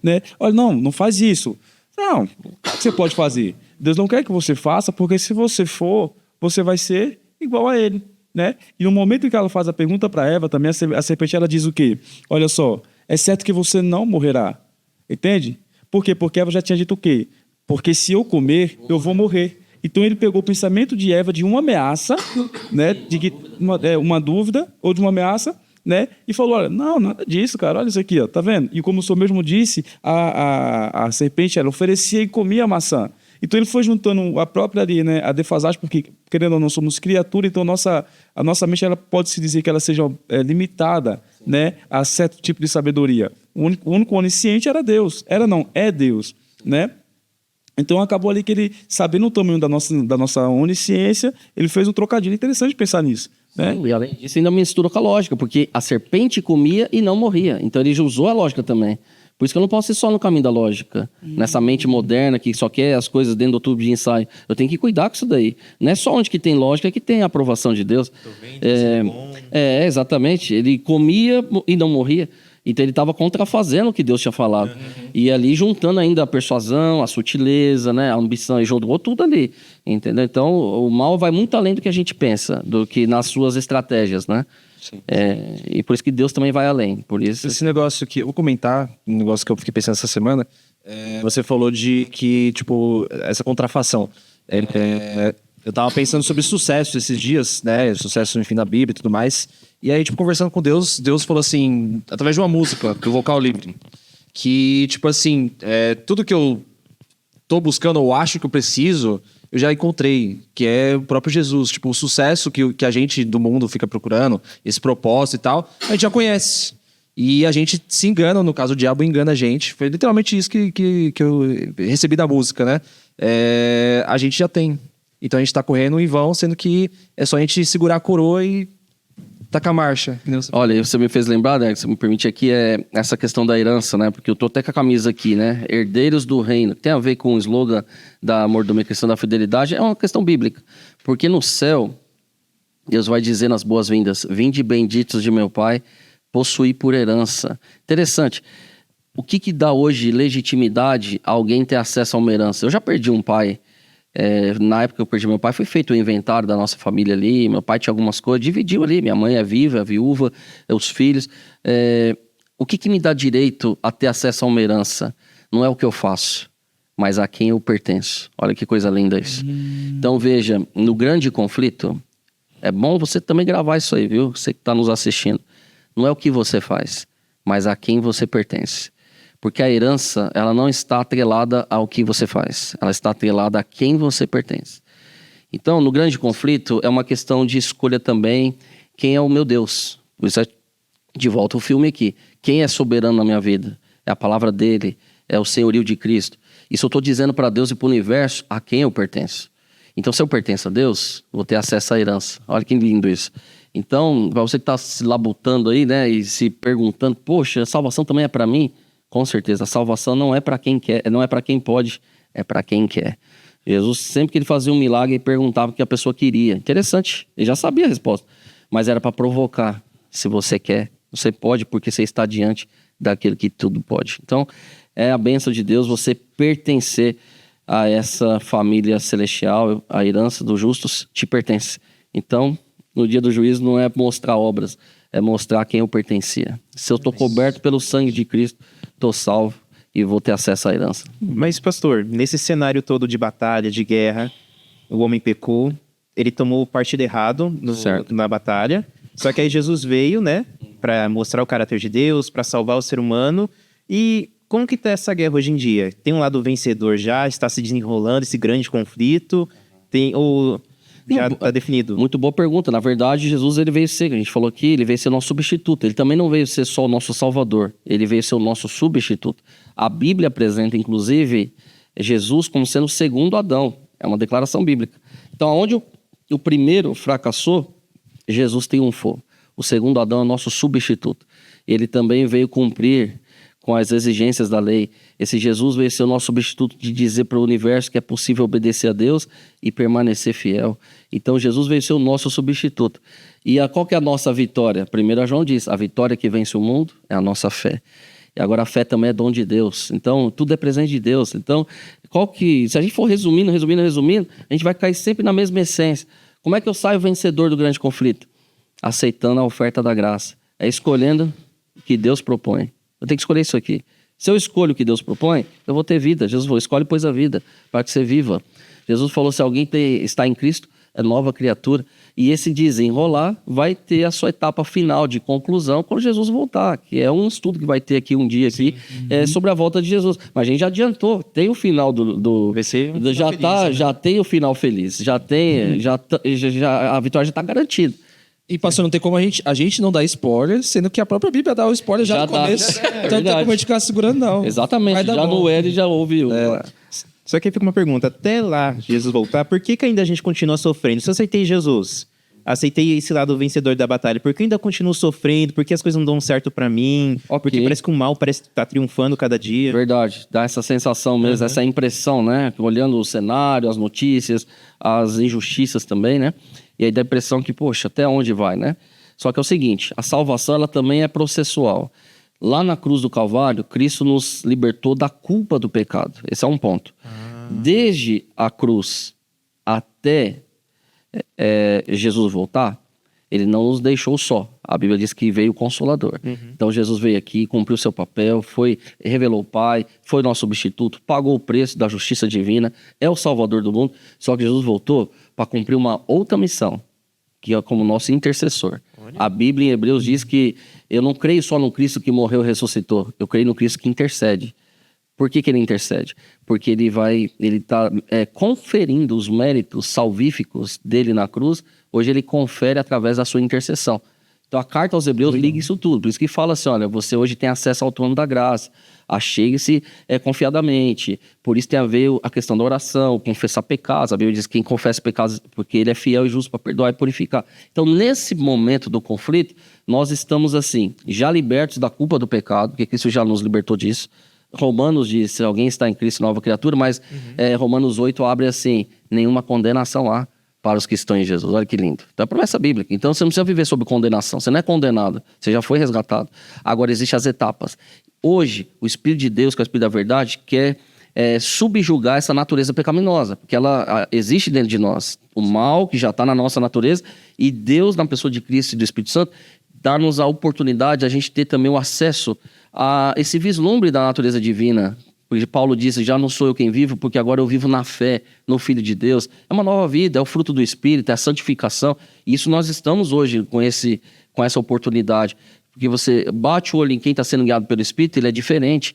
né? Olha, não faz isso. Não, o que você pode fazer? Deus não quer que você faça, porque se você for, você vai ser igual a ele, né? E no momento em que ela faz a pergunta para Eva, também a serpente ela diz o quê? Olha só, é certo que você não morrerá, entende? Por quê? Porque Eva já tinha dito o quê? Porque se eu comer, eu vou morrer. Então ele pegou o pensamento de Eva de uma ameaça, né? De que uma dúvida ou de uma ameaça, né? E falou: olha, não, nada disso, cara, olha isso aqui, ó, tá vendo? E como o senhor mesmo disse, a serpente ela oferecia e comia a maçã. Então ele foi juntando a própria ali, né, a defasagem, porque querendo ou não somos criatura, então a nossa mente ela pode se dizer que ela seja limitada, né, a certo tipo de sabedoria. O único onisciente era Deus, é Deus, né? Então acabou ali que ele, sabendo o tamanho da nossa onisciência, ele fez um trocadilho interessante pensar nisso, né? E além disso, ainda mistura com a lógica, porque a serpente comia e não morria. Então ele já usou a lógica também. Por isso que eu não posso ir só no caminho da lógica. Nessa mente moderna que só quer as coisas dentro do tubo de ensaio. Eu tenho que cuidar com isso daí. Não é só onde que tem lógica que tem a aprovação de Deus. Exatamente. Ele comia e não morria. Então ele estava contrafazendo o que Deus tinha falado. E ali juntando ainda a persuasão, a sutileza, né, a ambição, e jogou tudo ali. Entendeu? Então o mal vai muito além do que a gente pensa, do que nas suas estratégias, né? E por isso que Deus também vai além. Por isso... Esse negócio que eu vou comentar, um negócio que eu fiquei pensando essa semana, você falou de que, tipo, essa contrafação. Eu tava pensando sobre sucesso esses dias, né? Sucesso, enfim, na Bíblia e tudo mais. E aí, tipo, conversando com Deus, Deus falou assim, através de uma música, do Vocal Livre, que, tipo assim, tudo que eu tô buscando ou acho que eu preciso, eu já encontrei, que é o próprio Jesus. Tipo, o sucesso que a gente do mundo fica procurando, esse propósito e tal, a gente já conhece. E a gente se engana, no caso o diabo engana a gente. Foi literalmente isso que eu recebi da música, né? A gente já tem. Então a gente tá correndo em vão, sendo que é só a gente segurar a coroa e tacar a marcha. Olha, você me fez lembrar, né, se me permite aqui, essa questão da herança, né? Porque eu tô até com a camisa aqui, né? Herdeiros do reino. Tem a ver com o slogan da mordomia, questão da fidelidade. É uma questão bíblica. Porque no céu, Deus vai dizer nas boas-vindas: vinde benditos de meu Pai, possuí por herança. Interessante. O que dá hoje legitimidade a alguém ter acesso a uma herança? Eu já perdi um pai. Na época que eu perdi meu pai, foi feito o inventário da nossa família ali. Meu pai tinha algumas coisas, dividiu ali. Minha mãe é viva, é viúva, os filhos. O que me dá direito a ter acesso a uma herança? Não é o que eu faço, mas a quem eu pertenço. Olha que coisa linda isso. Então veja, no grande conflito, é bom você também gravar isso aí, viu? Você que está nos assistindo. Não é o que você faz, mas a quem você pertence. Porque a herança, ela não está atrelada ao que você faz. Ela está atrelada a quem você pertence. Então, no grande conflito, é uma questão de escolha também. Quem é o meu Deus? Por isso, de volta o filme aqui. Quem é soberano na minha vida? É a palavra dele. É o senhorio de Cristo. Isso eu estou dizendo para Deus e para o universo a quem eu pertenço. Então, se eu pertenço a Deus, vou ter acesso à herança. Olha que lindo isso. Então, para você que está se labutando aí, né? E se perguntando, poxa, a salvação também é para mim? Com certeza, a salvação não é para quem quer, não é para quem pode, é para quem quer. Jesus, sempre que ele fazia um milagre, ele perguntava o que a pessoa queria. Interessante, ele já sabia a resposta, mas era para provocar. Se você quer, você pode, porque você está diante daquele que tudo pode. Então, é a bênção de Deus você pertencer a essa família celestial, a herança dos justos te pertence. Então, no dia do juízo não é mostrar obras, é mostrar a quem eu pertencia. Se eu estou coberto pelo sangue de Cristo, estou salvo e vou ter acesso à herança. Mas, pastor, nesse cenário todo de batalha, de guerra, o homem pecou, ele tomou o partido errado na batalha, só que aí Jesus veio, né, para mostrar o caráter de Deus, para salvar o ser humano. E como que tá essa guerra hoje em dia? Tem um lado vencedor já? Está se desenrolando esse grande conflito? Ou já está definido? Muito boa pergunta. Na verdade, Jesus ele veio ser, a gente falou aqui, ele veio ser nosso substituto. Ele também não veio ser só o nosso salvador, ele veio ser o nosso substituto. A Bíblia apresenta, inclusive, Jesus como sendo o segundo Adão. É uma declaração bíblica. Então, onde o primeiro fracassou, Jesus triunfou. O segundo Adão é o nosso substituto. Ele também veio cumprir com as exigências da lei. Esse Jesus veio ser o nosso substituto de dizer para o universo que é possível obedecer a Deus e permanecer fiel. Então Jesus veio ser o nosso substituto. E qual que é a nossa vitória? 1 João diz, a vitória que vence o mundo é a nossa fé. E agora a fé também é dom de Deus. Então tudo é presente de Deus. Então se a gente for resumindo, a gente vai cair sempre na mesma essência. Como é que eu saio vencedor do grande conflito? Aceitando a oferta da graça. É escolhendo o que Deus propõe. Eu tenho que escolher isso aqui. Se eu escolho o que Deus propõe, eu vou ter vida. Jesus falou, escolhe, pois, a vida, para que você viva. Jesus falou, se alguém está em Cristo, é nova criatura. E esse desenrolar vai ter a sua etapa final de conclusão quando Jesus voltar, que é um estudo que vai ter aqui um dia aqui, sobre a volta de Jesus. Mas a gente já adiantou, tem o final Vai ser um já feliz, tá, né? já tem o final feliz, já tem, a vitória já está garantida. E, pastor, não tem como a gente não dar spoiler, sendo que a própria Bíblia dá o spoiler já Já no dá. começo. É Então não tem verdade. como a gente ficar segurando, não. Exatamente, Vai dar já bom. no L já houve. Só que aí fica uma pergunta, até lá Jesus voltar, por que ainda a gente continua sofrendo? Se eu aceitei Jesus, aceitei esse lado vencedor da batalha, por que ainda continuo sofrendo? Por que as coisas não dão certo pra mim? Ok. Porque parece que o mal parece estar triunfando cada dia. Verdade, dá essa sensação mesmo, essa impressão, né? Olhando o cenário, as notícias, as injustiças também, né? E aí dá a impressão que, poxa, até onde vai, né? Só que é o seguinte, a salvação ela também é processual. Lá na cruz do Calvário, Cristo nos libertou da culpa do pecado. Esse é um ponto. Desde a cruz até Jesus voltar, ele não nos deixou só. A Bíblia diz que veio o Consolador. Então Jesus veio aqui, cumpriu seu papel, revelou o Pai, foi nosso substituto, pagou o preço da justiça divina, é o Salvador do mundo. Só que Jesus voltou para cumprir uma outra missão, que é como nosso intercessor. A Bíblia em Hebreus diz que eu não creio só no Cristo que morreu e ressuscitou, eu creio no Cristo que intercede. Por que ele intercede? Porque ele está conferindo os méritos salvíficos dele na cruz, hoje ele confere através da sua intercessão. Então a carta aos Hebreus liga isso tudo, por isso que fala assim, olha, você hoje tem acesso ao trono da graça, achegue-se confiadamente, por isso tem a ver a questão da oração, confessar pecados, a Bíblia diz que quem confessa pecados, porque ele é fiel e justo para perdoar e purificar. Então nesse momento do conflito, nós estamos assim, já libertos da culpa do pecado, porque Cristo já nos libertou disso. Romanos diz, se alguém está em Cristo, nova criatura, mas Romanos 8 abre assim, nenhuma condenação há para os que estão em Jesus. Olha que lindo. Então é promessa bíblica. Então você não precisa viver sob condenação. Você não é condenado. Você já foi resgatado. Agora existem as etapas. Hoje, o Espírito de Deus, que é o Espírito da verdade, quer subjugar essa natureza pecaminosa. Porque ela existe dentro de nós. O mal que já está na nossa natureza. E Deus, na pessoa de Cristo e do Espírito Santo, dá-nos a oportunidade de a gente ter também o acesso a esse vislumbre da natureza divina. Porque Paulo disse, já não sou eu quem vivo, porque agora eu vivo na fé, no Filho de Deus. É uma nova vida, é o fruto do Espírito, é a santificação. E isso nós estamos hoje com essa oportunidade. Porque você bate o olho em quem está sendo guiado pelo Espírito, ele é diferente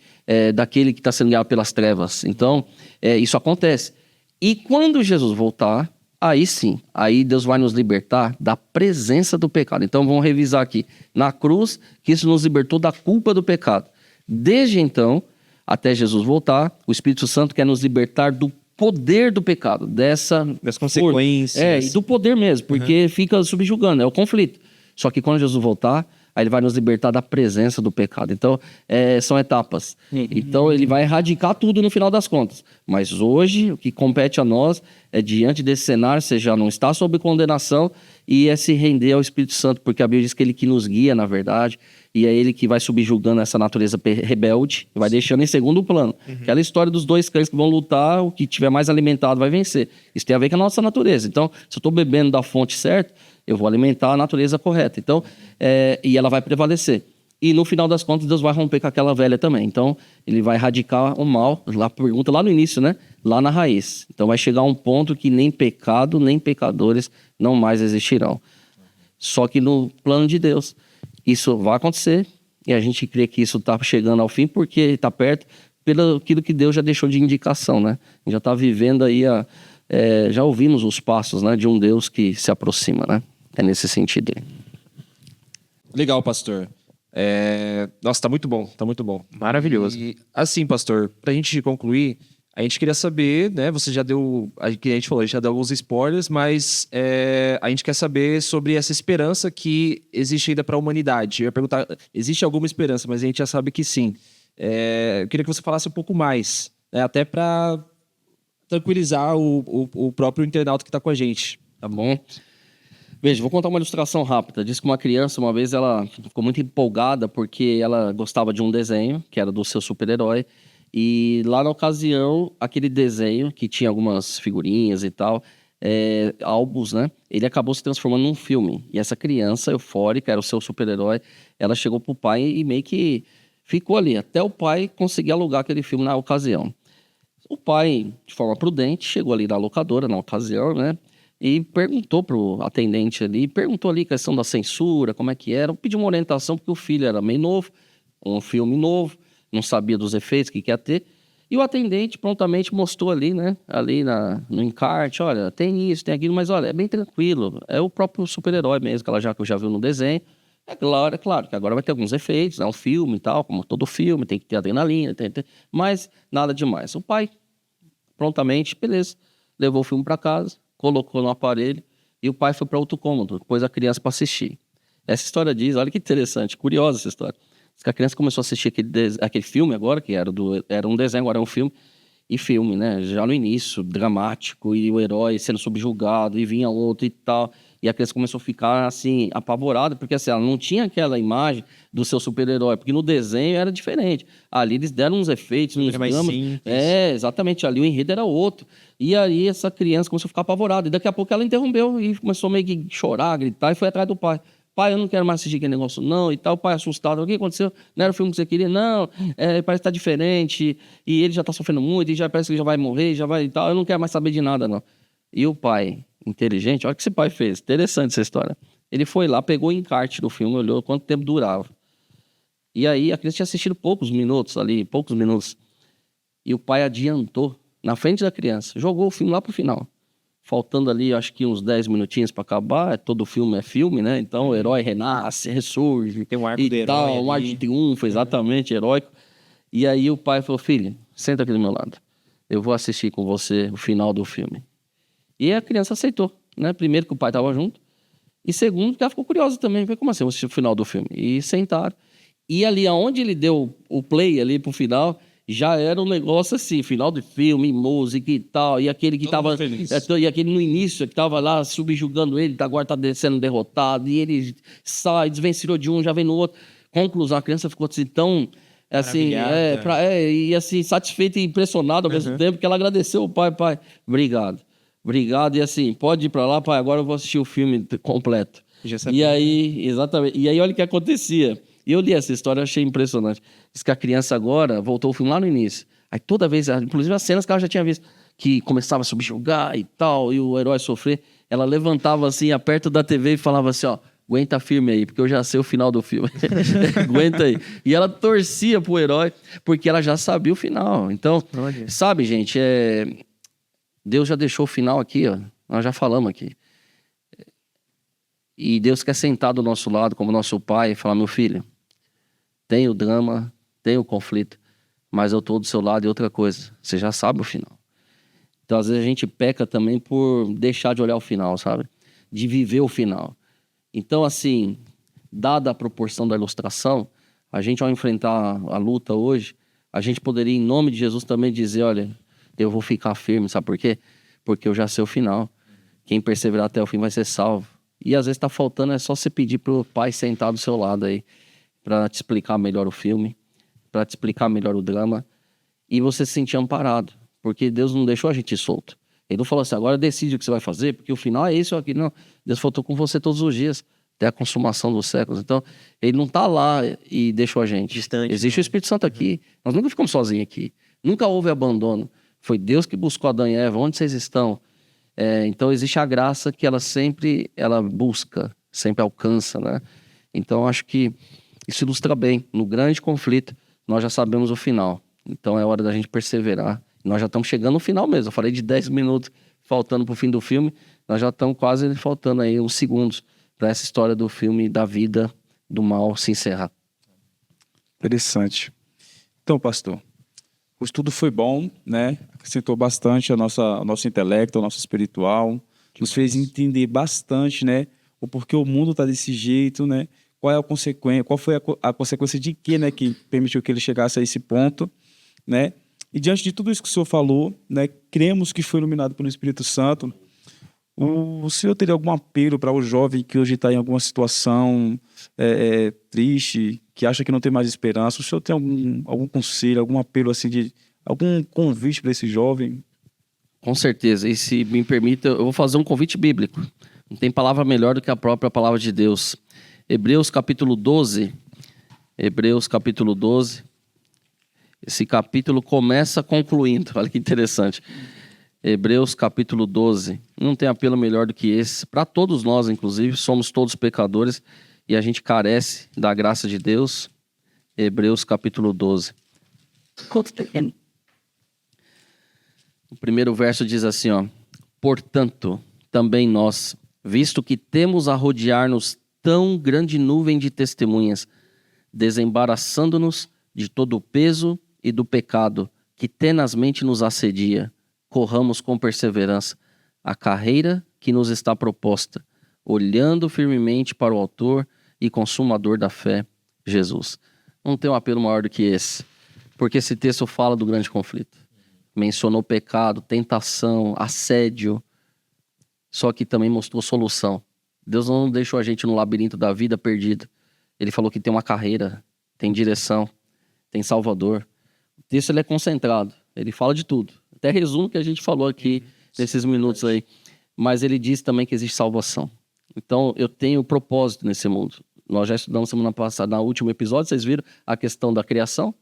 daquele que está sendo guiado pelas trevas. Então, isso acontece. E quando Jesus voltar, aí sim, aí Deus vai nos libertar da presença do pecado. Então vamos revisar aqui. Na cruz, Cristo nos libertou da culpa do pecado. Desde então, até Jesus voltar, o Espírito Santo quer nos libertar do poder do pecado, das consequências. E do poder mesmo, porque fica subjugando, é o conflito. Só que quando Jesus voltar, aí ele vai nos libertar da presença do pecado. Então, são etapas. Então, ele vai erradicar tudo no final das contas. Mas hoje, o que compete a nós é, diante desse cenário, você já não está sob condenação, e é se render ao Espírito Santo, porque a Bíblia diz que ele que nos guia, na verdade, e é ele que vai subjugando essa natureza rebelde, vai deixando em segundo plano. Aquela história dos dois cães que vão lutar, o que tiver mais alimentado vai vencer. Isso tem a ver com a nossa natureza. Então, se eu estou bebendo da fonte certa, eu vou alimentar a natureza correta. Então, e ela vai prevalecer. E no final das contas, Deus vai romper com aquela velha também. Então, ele vai erradicar o mal. Lá pergunta lá no início, né? Lá na raiz. Então, vai chegar um ponto que nem pecado, nem pecadores não mais existirão. Só que no plano de Deus, isso vai acontecer. E a gente crê que isso está chegando ao fim, porque está perto, pelo aquilo que Deus já deixou de indicação, né? A gente já está vivendo aí, já ouvimos os passos, né, de um Deus que se aproxima, né? É nesse sentido. Legal, pastor. Nossa, tá muito bom, tá muito bom. Maravilhoso. E assim, pastor, pra gente concluir, a gente queria saber, né? Você já deu, que a gente falou, a gente já deu alguns spoilers, mas a gente quer saber sobre essa esperança que existe ainda para a humanidade. Eu ia perguntar, existe alguma esperança, mas a gente já sabe que sim. Eu queria que você falasse um pouco mais, né, até para tranquilizar o próprio internauta que está com a gente. Tá bom? Veja, vou contar uma ilustração rápida. Diz que uma criança, uma vez, ela ficou muito empolgada porque ela gostava de um desenho, que era do seu super-herói. E lá na ocasião, aquele desenho, que tinha algumas figurinhas e tal, álbuns, né? Ele acabou se transformando num filme. E essa criança eufórica, era o seu super-herói, ela chegou pro pai e meio que ficou ali, até o pai conseguir alugar aquele filme na ocasião. O pai, de forma prudente, chegou ali na locadora, na ocasião, né? E perguntou pro atendente ali, perguntou ali a questão da censura, como é que era, pediu uma orientação, porque o filho era meio novo, um filme novo, não sabia dos efeitos que ia ter, e o atendente prontamente mostrou ali, né, ali no encarte, olha, tem isso, tem aquilo, mas olha, é bem tranquilo, é o próprio super-herói mesmo, que ela já viu no desenho. É claro que agora vai ter alguns efeitos, né, um filme e tal, como todo filme, tem que ter adrenalina, mas nada demais. O pai, prontamente, beleza, levou o filme para casa, colocou no aparelho e o pai foi para outro cômodo, pôs a criança para assistir. Essa história diz, olha que interessante, curiosa essa história. Diz que a criança começou a assistir aquele filme agora, que era um desenho, agora é um filme, e filme, né? Já no início, dramático, e o herói sendo subjugado, e vinha outro e tal. E a criança começou a ficar, assim, apavorada, porque assim, ela não tinha aquela imagem do seu super-herói, porque no desenho era diferente. Ali eles deram uns efeitos, uns mais dramas. simples. Exatamente, ali o enredo era outro. E aí essa criança começou a ficar apavorada. E daqui a pouco ela interrompeu e começou meio que chorar, gritar, e foi atrás do pai. Pai, eu não quero mais assistir aquele negócio, não, e tal. O pai assustado, o que aconteceu? Não era o filme que você queria? Não, parece que tá diferente, e ele já tá sofrendo muito, e já parece que ele já vai morrer, já vai e tal. Eu não quero mais saber de nada, não. E o pai, inteligente, olha o que esse pai fez. Interessante essa história. Ele foi lá, pegou o encarte do filme, olhou quanto tempo durava. E aí a criança tinha assistido poucos minutos. E o pai adiantou, na frente da criança, jogou o filme lá pro final. Faltando ali, acho que uns 10 minutinhos para acabar. Todo filme é filme, né? Então o herói renasce, ressurge. Tem um arco e do herói tal, um ali. arco de triunfo, exatamente, heróico. E aí o pai falou, filho, senta aqui do meu lado. Eu vou assistir com você o final do filme. E a criança aceitou, né? Primeiro que o pai estava junto. E segundo que ela ficou curiosa também. Falei, como assim, eu vou assistir o final do filme? E sentaram. E ali, aonde ele deu o play ali pro final, já era um negócio assim, final de filme, música e tal. E aquele que estava. E aquele no início que estava lá subjugando ele, agora está sendo derrotado. E ele sai, desvencilhou de um, já vem no outro. Conclusão, a criança ficou assim tão. Assim, e assim, satisfeita e impressionada ao mesmo tempo, que ela agradeceu o pai, obrigado. E assim, pode ir para lá, pai, agora eu vou assistir o filme completo. Já sabia. E aí, exatamente. E aí, olha o que acontecia. E eu li essa história, achei impressionante. Diz que a criança agora voltou o filme lá no início. Aí toda vez, inclusive as cenas que ela já tinha visto, que começava a subjugar e tal, e o herói sofrer, ela levantava assim, perto da TV e falava assim, ó, aguenta firme aí, porque eu já sei o final do filme. Aguenta aí. E ela torcia pro herói, porque ela já sabia o final. Então, sabe, gente, Deus já deixou o final aqui, ó. Nós já falamos aqui. E Deus quer sentar do nosso lado, como nosso pai, e falar, meu filho, tem o drama, tem o conflito, mas eu tô do seu lado e outra coisa, você já sabe o final. Então, às vezes, a gente peca também por deixar de olhar o final, sabe? De viver o final. Então, assim, dada a proporção da ilustração, a gente, ao enfrentar a luta hoje, a gente poderia, em nome de Jesus, também dizer, olha, eu vou ficar firme, sabe por quê? Porque eu já sei o final. Quem perseverar até o fim vai ser salvo. E às vezes tá faltando, é só você pedir pro pai sentar do seu lado aí, para te explicar melhor o filme, para te explicar melhor o drama, e você se sentir amparado, porque Deus não deixou a gente solto. Ele não falou assim, agora decide o que você vai fazer, porque o final é esse ou aquilo. Não, Deus falou, tô com você todos os dias, até a consumação dos séculos. Então, ele não tá lá e deixou a gente. Distante, Existe o Espírito Santo aqui. Nós nunca ficamos sozinhos aqui. Nunca houve abandono. Foi Deus que buscou Adão e Eva. Onde vocês estão? Então, existe a graça que ela busca, sempre alcança, né? Então, acho que isso ilustra bem. No grande conflito, nós já sabemos o final. Então, é hora da gente perseverar. Nós já estamos chegando no final mesmo. Eu falei de 10 minutos faltando para o fim do filme. Nós já estamos quase faltando aí uns segundos para essa história do filme da vida do mal se encerrar. Interessante. Então, pastor, o estudo foi bom, né? Acrescentou bastante ao nosso intelecto, ao nosso espiritual. Nos fez entender bastante, né? O porquê o mundo está desse jeito, né? Qual é a consequência, qual foi a consequência de quê, né? Que permitiu que ele chegasse a esse ponto, né? E diante de tudo isso que o senhor falou, né? Cremos que foi iluminado pelo Espírito Santo. O senhor teria algum apelo para o jovem que hoje está em alguma situação triste, que acha que não tem mais esperança? O senhor tem algum conselho, algum apelo assim algum convite para esse jovem? Com certeza. E se me permita, eu vou fazer um convite bíblico. Não tem palavra melhor do que a própria palavra de Deus. Hebreus capítulo 12. Hebreus capítulo 12. Esse capítulo começa concluindo. Olha que interessante. Hebreus capítulo 12. Não tem apelo melhor do que esse. Para todos nós, inclusive, somos todos pecadores e a gente carece da graça de Deus. Hebreus capítulo 12. O primeiro verso diz assim, ó: portanto, também nós, visto que temos a rodear-nos tão grande nuvem de testemunhas, desembaraçando-nos de todo o peso e do pecado que tenazmente nos assedia, corramos com perseverança a carreira que nos está proposta, olhando firmemente para o autor e consumador da fé, Jesus. Não tem um apelo maior do que esse, porque esse texto fala do grande conflito. Mencionou pecado, tentação, assédio, só que também mostrou solução. Deus não deixou a gente no labirinto da vida perdido. Ele falou que tem uma carreira, tem direção, tem Salvador. O texto ele é concentrado, ele fala de tudo. Até resumo o que a gente falou aqui nesses minutos aí. Mas ele diz também que existe salvação. Então, eu tenho propósito nesse mundo. Nós já estudamos semana passada, no último episódio, vocês viram a questão da criação.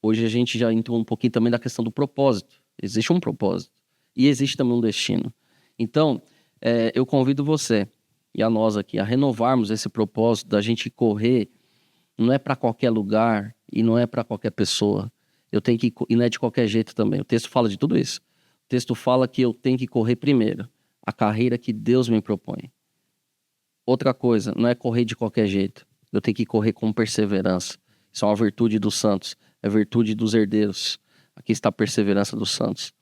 Hoje a gente já entrou um pouquinho também da questão do propósito. Existe um propósito. E existe também um destino. Então, eu convido você e a nós aqui a renovarmos esse propósito da gente correr. Não é para qualquer lugar e não é para qualquer pessoa. E não é de qualquer jeito também. O texto fala de tudo isso. O texto fala que eu tenho que correr primeiro a carreira que Deus me propõe. Outra coisa, não é correr de qualquer jeito. Eu tenho que correr com perseverança. Isso é uma virtude dos santos. É virtude dos herdeiros. Aqui está a perseverança dos santos.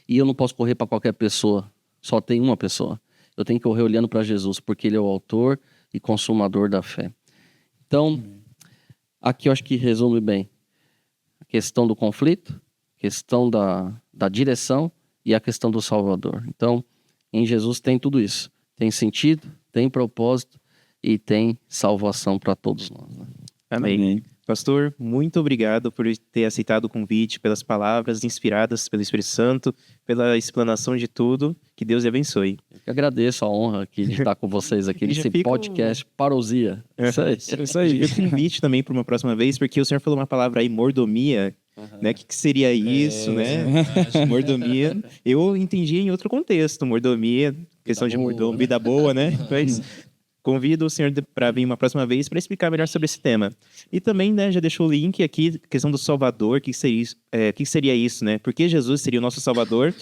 E eu não posso correr para qualquer pessoa. Só tem uma pessoa. Eu tenho que correr olhando para Jesus, porque Ele é o autor e consumador da fé. Então, aqui eu acho que resume bem a questão do conflito, a questão da direção e a questão do Salvador. Então, em Jesus tem tudo isso. Tem sentido, tem propósito e tem salvação para todos nós. Né? Amém. Pastor, muito obrigado por ter aceitado o convite, pelas palavras inspiradas pelo Espírito Santo, pela explanação de tudo. Que Deus lhe abençoe. Eu que agradeço a honra aqui de estar com vocês aqui nesse podcast Parousia. Isso aí. Fica o convite também para uma próxima vez, porque o senhor falou uma palavra aí, mordomia, né? O que seria isso, né? Mordomia. Eu entendi em outro contexto. Mordomia, questão de mordomia, vida boa, né? Mas convido o senhor para vir uma próxima vez para explicar melhor sobre esse tema. E também, né, já deixou o link aqui, questão do Salvador, o que seria isso, né? Porque Jesus seria o nosso Salvador.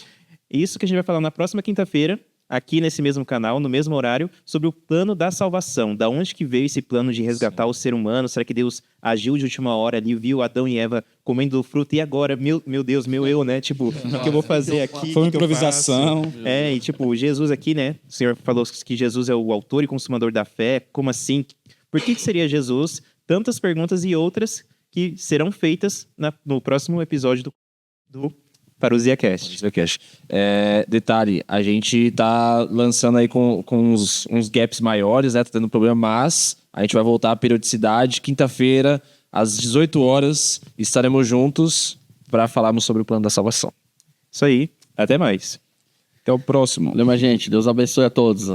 Isso que a gente vai falar na próxima quinta-feira, aqui nesse mesmo canal, no mesmo horário, sobre o plano da salvação. Da onde que veio esse plano de resgatar o ser humano? Será que Deus agiu de última hora ali, viu Adão e Eva comendo o fruto? E agora, meu Deus, meu eu, né? Tipo, o que eu vou fazer aqui? Foi uma improvisação. E tipo, Jesus aqui, né? O senhor falou que Jesus é o autor e consumador da fé. Como assim? Por que seria Jesus? Tantas perguntas e outras que serão feitas no próximo episódio do Parousia Cast. Detalhe, a gente tá lançando aí com uns gaps maiores, né? Tá tendo problema, mas a gente vai voltar à periodicidade. Quinta-feira, às 18 horas, estaremos juntos para falarmos sobre o plano da salvação. Isso aí. Até mais. Até o próximo. Valeu, minha gente. Deus abençoe a todos.